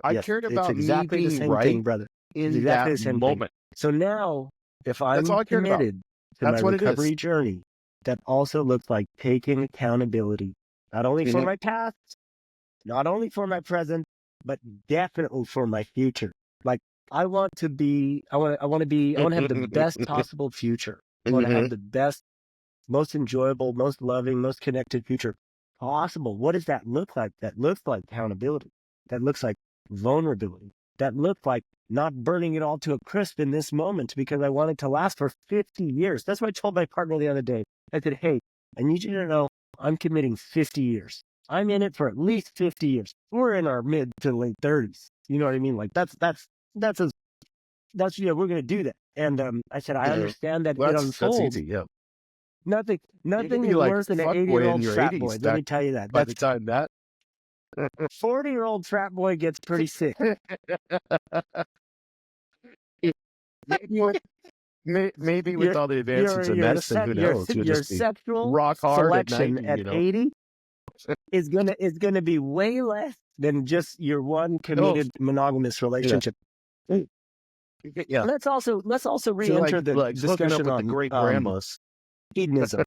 I cared about exactly me being the same right thing, brother. in exactly that the same moment. Thing. So now, if I'm That's all I cared about. committed to That's my what it recovery is. journey, that also looks like taking accountability, not only for my past, not only for my present, but definitely for my future. Like I want to have the best possible future. I want to have the best, most enjoyable, most loving, most connected future possible. What does that look like? That looks like accountability. That looks like vulnerability. That looks like not burning it all to a crisp in this moment because I want it to last for 50 years. That's what I told my partner the other day. I said, hey, I need you to know I'm committing 50 years. I'm in it for at least 50 years. We're in our mid to late 30s. You know what I mean? Like we're going to do that. And I said, I understand that it unfolds. That's easy, yeah. Nothing is worse than an 80-year-old frat boy. Let me tell you that. By the time that 40-year-old frat boy gets pretty sick. Maybe with all the advances in medicine, who knows? Your sexual rock hard selection at 80 is gonna be way less than just your one committed monogamous relationship. Yeah. Let's also re-enter the discussion on the great grandmas. hedonism.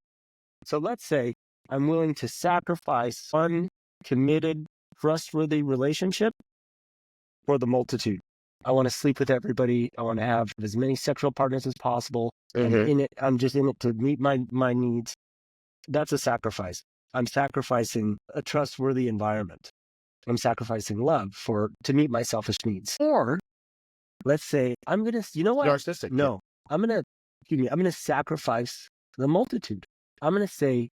So let's say I'm willing to sacrifice one committed, trustworthy relationship for the multitude. I want to sleep with everybody. I want to have as many sexual partners as possible. I'm just in it to meet my needs. That's a sacrifice. I'm sacrificing a trustworthy environment. I'm sacrificing love to meet my selfish needs. Or let's say I'm going to, you know what? Narcissistic. No, I'm going to sacrifice the multitude. I'm saying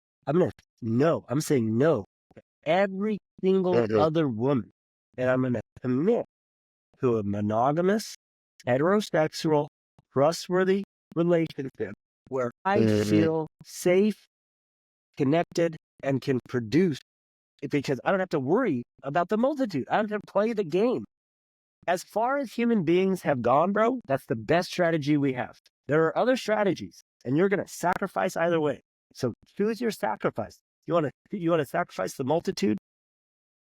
no to every single other woman. And I'm going to commit to a monogamous, heterosexual, trustworthy relationship where I feel safe, connected, and can produce because I don't have to worry about the multitude. I don't have to play the game. As far as human beings have gone, bro, that's the best strategy we have. There are other strategies, and you're going to sacrifice either way. So choose your sacrifice. You want to sacrifice the multitude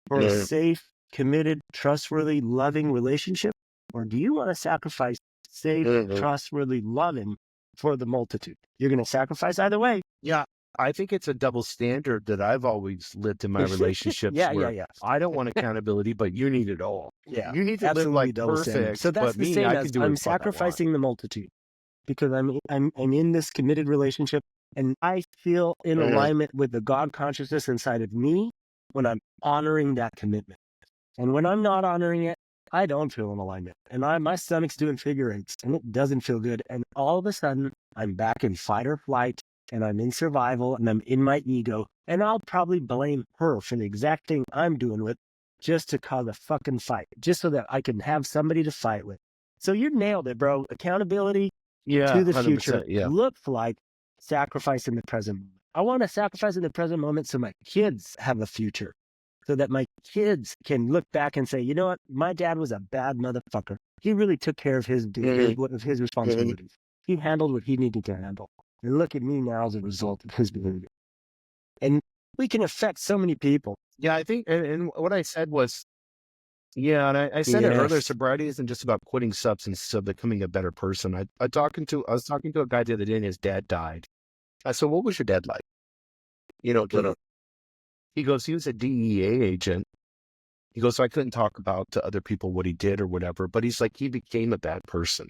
for a safe, committed, trustworthy, loving relationship? Or do you want to sacrifice safe, trustworthy, loving for the multitude? You're going to sacrifice either way. Yeah. I think it's a double standard that I've always lived in my relationships. Yeah. I don't want accountability, but you need it all. Yeah. You need to live like perfect. So that's the same as I'm sacrificing the multitude because I'm in this committed relationship and I feel in alignment with the God consciousness inside of me when I'm honoring that commitment. And when I'm not honoring it, I don't feel in alignment. And my stomach's doing figure eights and it doesn't feel good. And all of a sudden I'm back in fight or flight. And I'm in survival and I'm in my ego. And I'll probably blame her for the exact thing I'm doing with just to cause a fucking fight, just so that I can have somebody to fight with. So you nailed it, bro. Accountability to the future looks like sacrifice in the present moment. I want to sacrifice in the present moment so my kids have a future. so that my kids can look back and say, you know what, my dad was a bad motherfucker. He really took care of his responsibilities. He handled what he needed to handle. And look at me now as a result of his behavior. And we can affect so many people. Yeah, I think, and what I said was, yeah, and I said it earlier, sobriety isn't just about quitting substance, so becoming a better person. I was talking to a guy the other day and his dad died. I said, what was your dad like? You know, he goes, he was a DEA agent. He goes, so I couldn't talk about to other people what he did or whatever, but he's like, he became a bad person.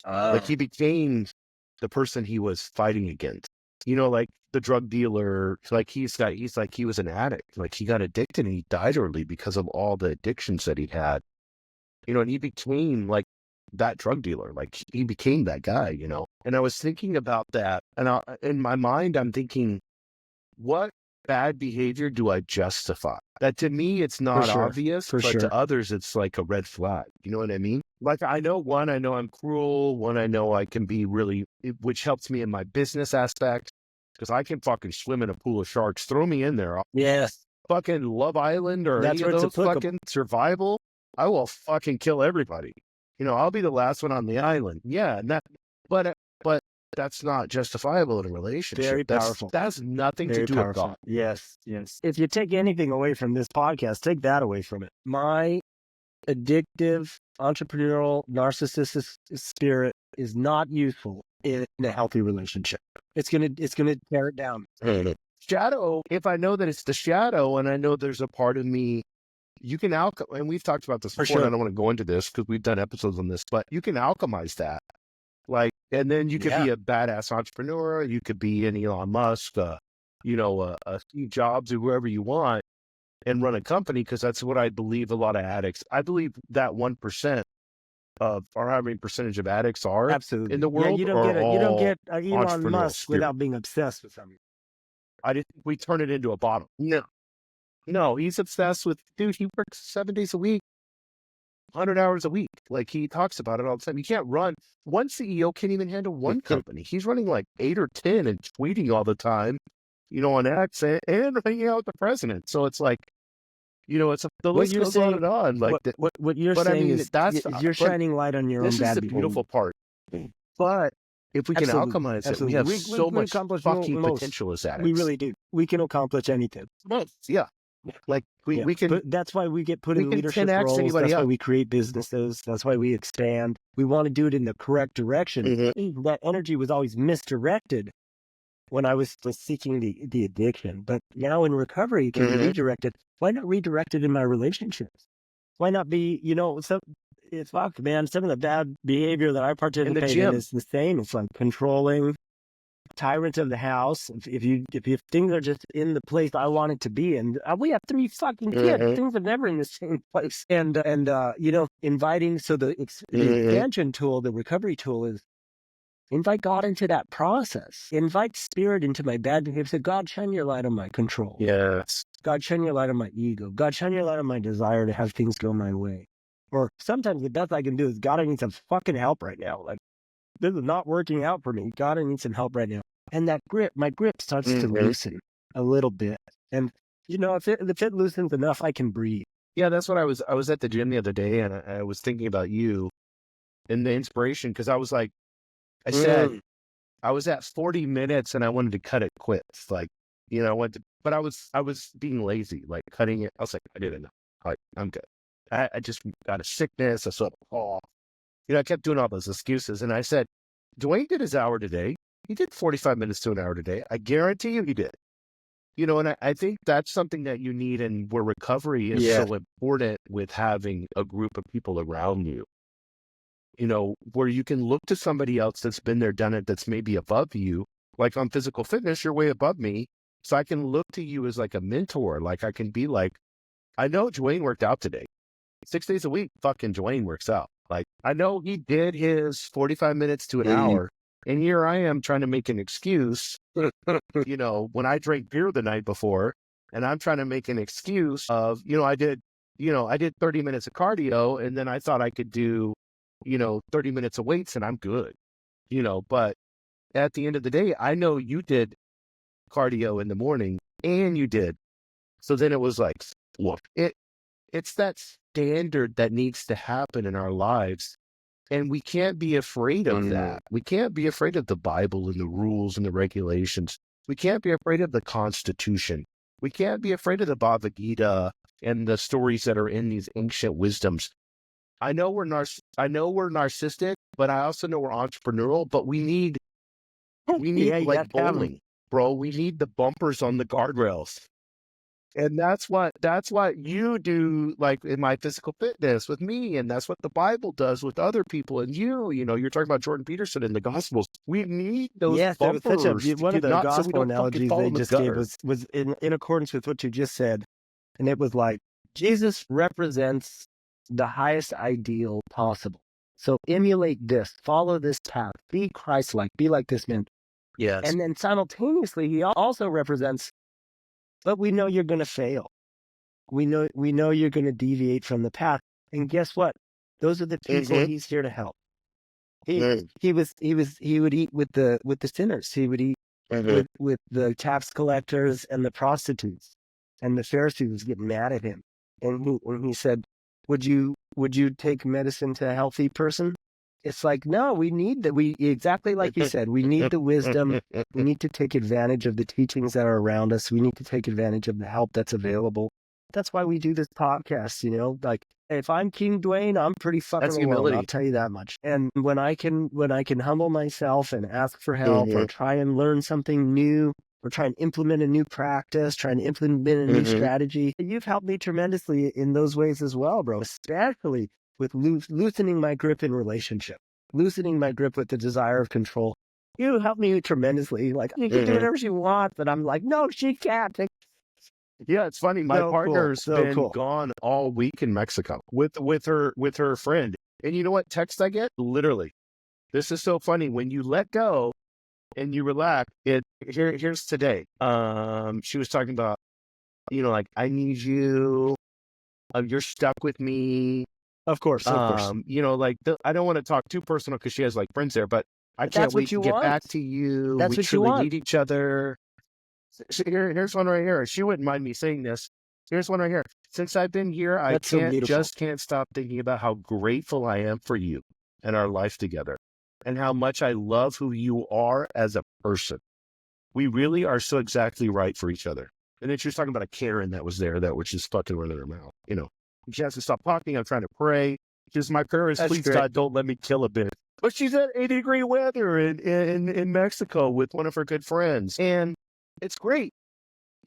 Like he became the person he was fighting against. You know, like the drug dealer, like he was an addict. Like he got addicted and he died early because of all the addictions that he had. You know, and he became like that drug dealer. Like he became that guy, you know. And I was thinking about that. And in my mind, I'm thinking, what bad behavior do I justify? That to me, it's not obvious, but to others, it's like a red flag. You know what I mean? Like I know I'm cruel. One, I know I can be really, which helps me in my business aspect because I can fucking swim in a pool of sharks. Throw me in there. Yes. Fucking Love Island or any of those fucking survival. I will fucking kill everybody. You know, I'll be the last one on the island. Yeah. And but that's not justifiable in a relationship. Very powerful. That's nothing to do with God. Yes. If you take anything away from this podcast, take that away from it. My addictive, entrepreneurial, narcissistic spirit is not useful in a healthy relationship. It's gonna tear it down. Shadow, if I know that it's the shadow and I know there's a part of me, you can and we've talked about this before, and I don't want to go into this because we've done episodes on this, but you can alchemize that. Like, and then you could be a badass entrepreneur. You could be an Elon Musk, you know, a Steve Jobs or whoever you want and run a company. Cause that's what I believe a lot of addicts, I believe that 1% of, or how many percentage of addicts are absolutely in the world. You don't get Elon Musk without being obsessed with something. I didn't think we turn it into a bottle. No, he's obsessed with, dude, he works 7 days a week. 100 hours a week. Like he talks about it all the time. You can't run. One CEO can't even handle one company. He's running like 8 or 10 and tweeting all the time, you know, on X and hanging out with the president. So it's like, you know, the list goes on and on. Like what you're saying is you're shining light on your own bad behavior. This is the beautiful part. But if we can alchemize it, we have so much fucking potential as addicts. We really do. We can accomplish anything. Yeah. Like we can, but that's why we get put in leadership roles. That's why we create businesses. That's why we expand. We want to do it in the correct direction. That energy was always misdirected when I was seeking the addiction. But now in recovery, it can be redirected. Why not redirect it in my relationships? Why not be, you know, fuck, man, some of the bad behavior that I participate in is the same. It's like controlling, tyrant of the house. If things are just in the place I want it to be, and we have 3 fucking kids, things are never in the same place. And you know, inviting. So the expansion tool, the recovery tool, is invite God into that process. Invite spirit into my bad behavior. Say, God, shine your light on my control. Yes. God, shine your light on my ego. God, shine your light on my desire to have things go my way. Or sometimes the best I can do is, God, I need some fucking help right now. Like, this is not working out for me. God, I need some help right now. And that my grip starts to loosen a little bit. And, you know, if it loosens enough, I can breathe. Yeah, that's what I was at the gym the other day, and I was thinking about you and the inspiration, because I was like, I said, I was at 40 minutes and I wanted to cut it quits. Like, you know, but I was being lazy, like cutting it. I was like, I didn't know. Like, I'm good. I just got a sickness. I saw a cough. You know, I kept doing all those excuses. And I said, Duane did his hour today. He did 45 minutes to an hour today. I guarantee you he did. You know, and I think that's something that you need, and where recovery is so important, with having a group of people around you. You know, where you can look to somebody else that's been there, done it, that's maybe above you. Like on physical fitness, you're way above me. So I can look to you as like a mentor. Like I can be like, I know Duane worked out today. 6 days a week, fucking Duane works out. Like, I know he did his 45 minutes to an hour, and here I am trying to make an excuse, you know, when I drank beer the night before, and I'm trying to make an excuse of, you know, I did 30 minutes of cardio, and then I thought I could do, you know, 30 minutes of weights, and I'm good, you know. But at the end of the day, I know you did cardio in the morning, and you did So then it was like, look, it's that standard that needs to happen in our lives. And we can't be afraid of that. We can't be afraid of the Bible and the rules and the regulations. We can't be afraid of the Constitution. We can't be afraid of the Bhagavad Gita and the stories that are in these ancient wisdoms. I know we're narcissistic, but I also know we're entrepreneurial, but we need like bowling, bro. We need the bumpers on the guardrails. And that's what you do, like in my physical fitness with me, and that's what the Bible does with other people. And you're talking about Jordan Peterson in the Gospels. We need those bumpers. There was one of the gospel analogies they just gave was in accordance with what you just said, and it was like Jesus represents the highest ideal possible. So emulate this, follow this path, be Christ-like, be like this man. Yes. And then simultaneously, he also represents, but we know you're going to fail. We know you're going to deviate from the path. And guess what? Those are the people he's here to help. He would eat with the sinners. He would eat with the tax collectors and the prostitutes. And the Pharisees was getting mad at him. And he said, would you take medicine to a healthy person? It's like, no, we need exactly like you said, we need the wisdom. We need to take advantage of the teachings that are around us. We need to take advantage of the help that's available. That's why we do this podcast, like if I'm King Duane, I'm pretty fucking alone, I'll tell you that much. And when I can humble myself and ask for help or try and learn something new or try and implement a new practice, try and implement a new strategy, you've helped me tremendously in those ways as well, bro, especially with loosening my grip in relationship, loosening my grip with the desire of control. You helped me tremendously. Like, you can do whatever she wants, but I'm like, no, she can't. Yeah, it's funny. My partner's been gone all week in Mexico with her friend. And you know what text I get? Literally. This is so funny. When you let go and you relax, here's today. She was talking about, like, I need you. You're stuck with me. Of course. Like I don't want to talk too personal because she has like friends there, but I can't wait to get back to you. That's what you want. Need each other. Here's one right here. She wouldn't mind me saying this. Here's one right here. Since I've been here, I can't stop thinking about how grateful I am for you and our life together, and how much I love who you are as a person. We really are so exactly right for each other. And then she was talking about a Karen that was there that was just fucking running her mouth, She has to stop talking. I'm trying to pray. Just my prayer is, please, God, don't let me kill a bitch. But she's at 80-degree weather in Mexico with one of her good friends. And it's great.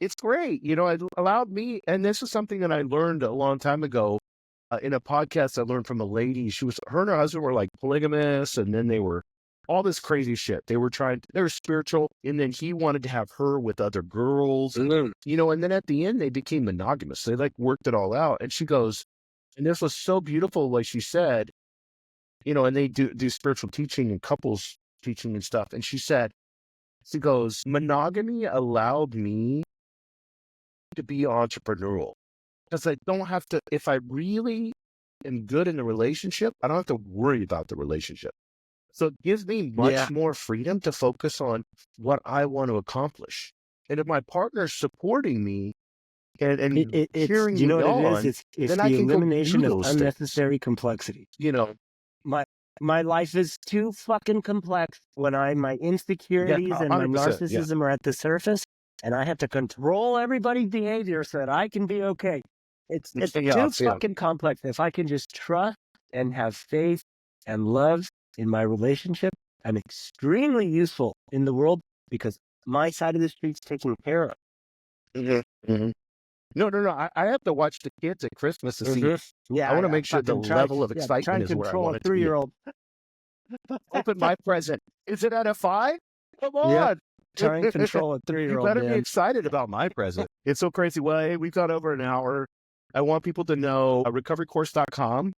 It's great. It allowed me, and this is something that I learned a long time ago in a podcast I learned from a lady. Her and her husband were like polygamous, and then they were all this crazy shit. They were spiritual, and then he wanted to have her with other girls, and then at the end they became monogamous. They like worked it all out. And she goes, and this was so beautiful, like she said, and they do spiritual teaching and couples teaching and stuff. And she goes, monogamy allowed me to be entrepreneurial because I don't have to, if I really am good in the relationship, I don't have to worry about the relationship. So it gives me much more freedom to focus on what I want to accomplish. And if my partner's supporning me and hearing me on, it's the elimination of unnecessary complexity. My life is too fucking complex when my insecurities and my narcissism are at the surface, and I have to control everybody's behavior so that I can be okay. It's too fucking complex. If I can just trust and have faith and love in my relationship, I'm extremely useful in the world because my side of the street's taken care of. No. I have to watch the kids at Christmas to see. Yeah, I want to make sure the level of excitement is where I want it to be. 3-year-old. Open my present. Is it at a 5? Come on. Yeah. Try and control a 3-year-old. You better be excited about my present. It's so crazy. Well, hey, we've gone over an hour. I want people to know recoverycourse.com.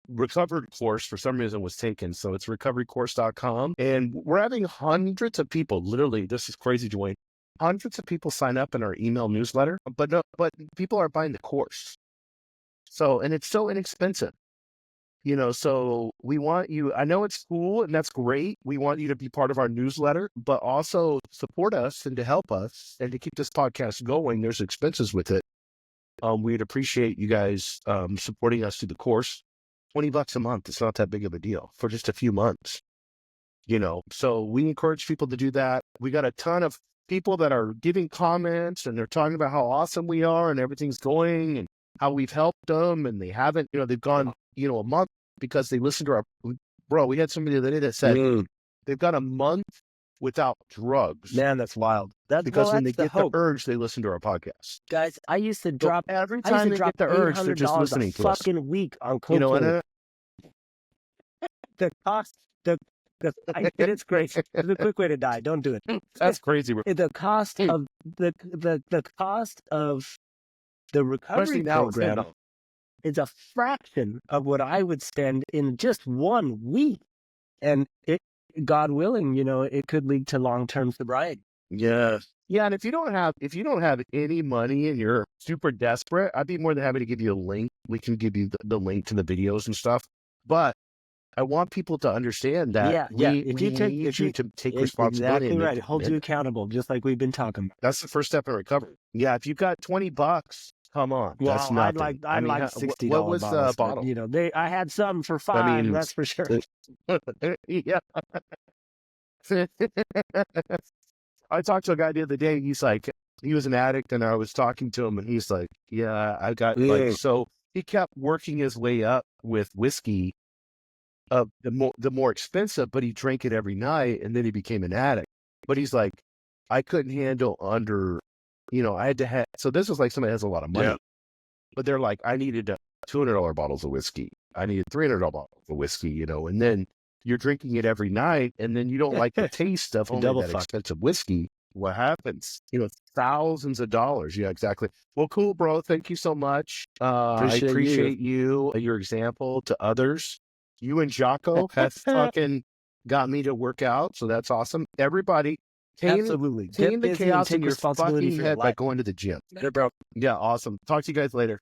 Recovered course for some reason was taken, so it's recoverycourse.com, and we're having hundreds of people. Literally, this is crazy, Duane. Hundreds of people sign up in our email newsletter, but people are buying the course. So, and it's so inexpensive. So we want you, I know it's cool and that's great. We want you to be part of our newsletter, but also support us and to help us and to keep this podcast going. There's expenses with it. We'd appreciate you guys supporting us through the course. $20 a month. It's not that big of a deal for just a few months, So we encourage people to do that. We got a ton of people that are giving comments and they're talking about how awesome we are and everything's going and how we've helped them. And they haven't, they've gone, a month because they listened to bro, we had somebody the other day that said they've got a month without drugs. Man, that's wild. Because when they get the urge, they listen to our podcast. Guys, I used to drop every time they get the urge, they're just listening to us. Fucking week on cocaine. The cost, it's crazy. It's a quick way to die. Don't do it. That's crazy. The cost of the cost of the recovery program is a fraction of what I would spend in just 1 week, and God willing, it could lead to long-term sobriety. Yes. Yeah, and if you don't have any money and you're super desperate, I'd be more than happy to give you a link. We can give you the link to the videos and stuff. But I want people to understand that if you take responsibility. Exactly right. It holds you accountable, just like we've been talking about. That's the first step in recovery. Yeah, if you've got $20, come on. Well, that's nothing. I'd like $60 what was bottles, the bottle? But, I had some for $5. That's for sure. Yeah. I talked to a guy the other day. He's like, he was an addict, and I was talking to him, and he's like, "Yeah, I got so." He kept working his way up with whiskey, the more expensive, but he drank it every night, and then he became an addict. But he's like, I couldn't handle under, I had to have. So this was like somebody has a lot of money, but they're like, I needed $200 bottles of whiskey. I needed $300 bottles of whiskey, and then you're drinking it every night, and then you don't like the taste of only that expensive whiskey. What happens? Thousands of dollars. Yeah, exactly. Well, cool, bro. Thank you so much. I appreciate you, your example to others. You and Jocko have fucking got me to work out, so that's awesome. Everybody, absolutely tame the chaos in your responsibility fucking head by going to the gym. Yeah, bro. Yeah, awesome. Talk to you guys later.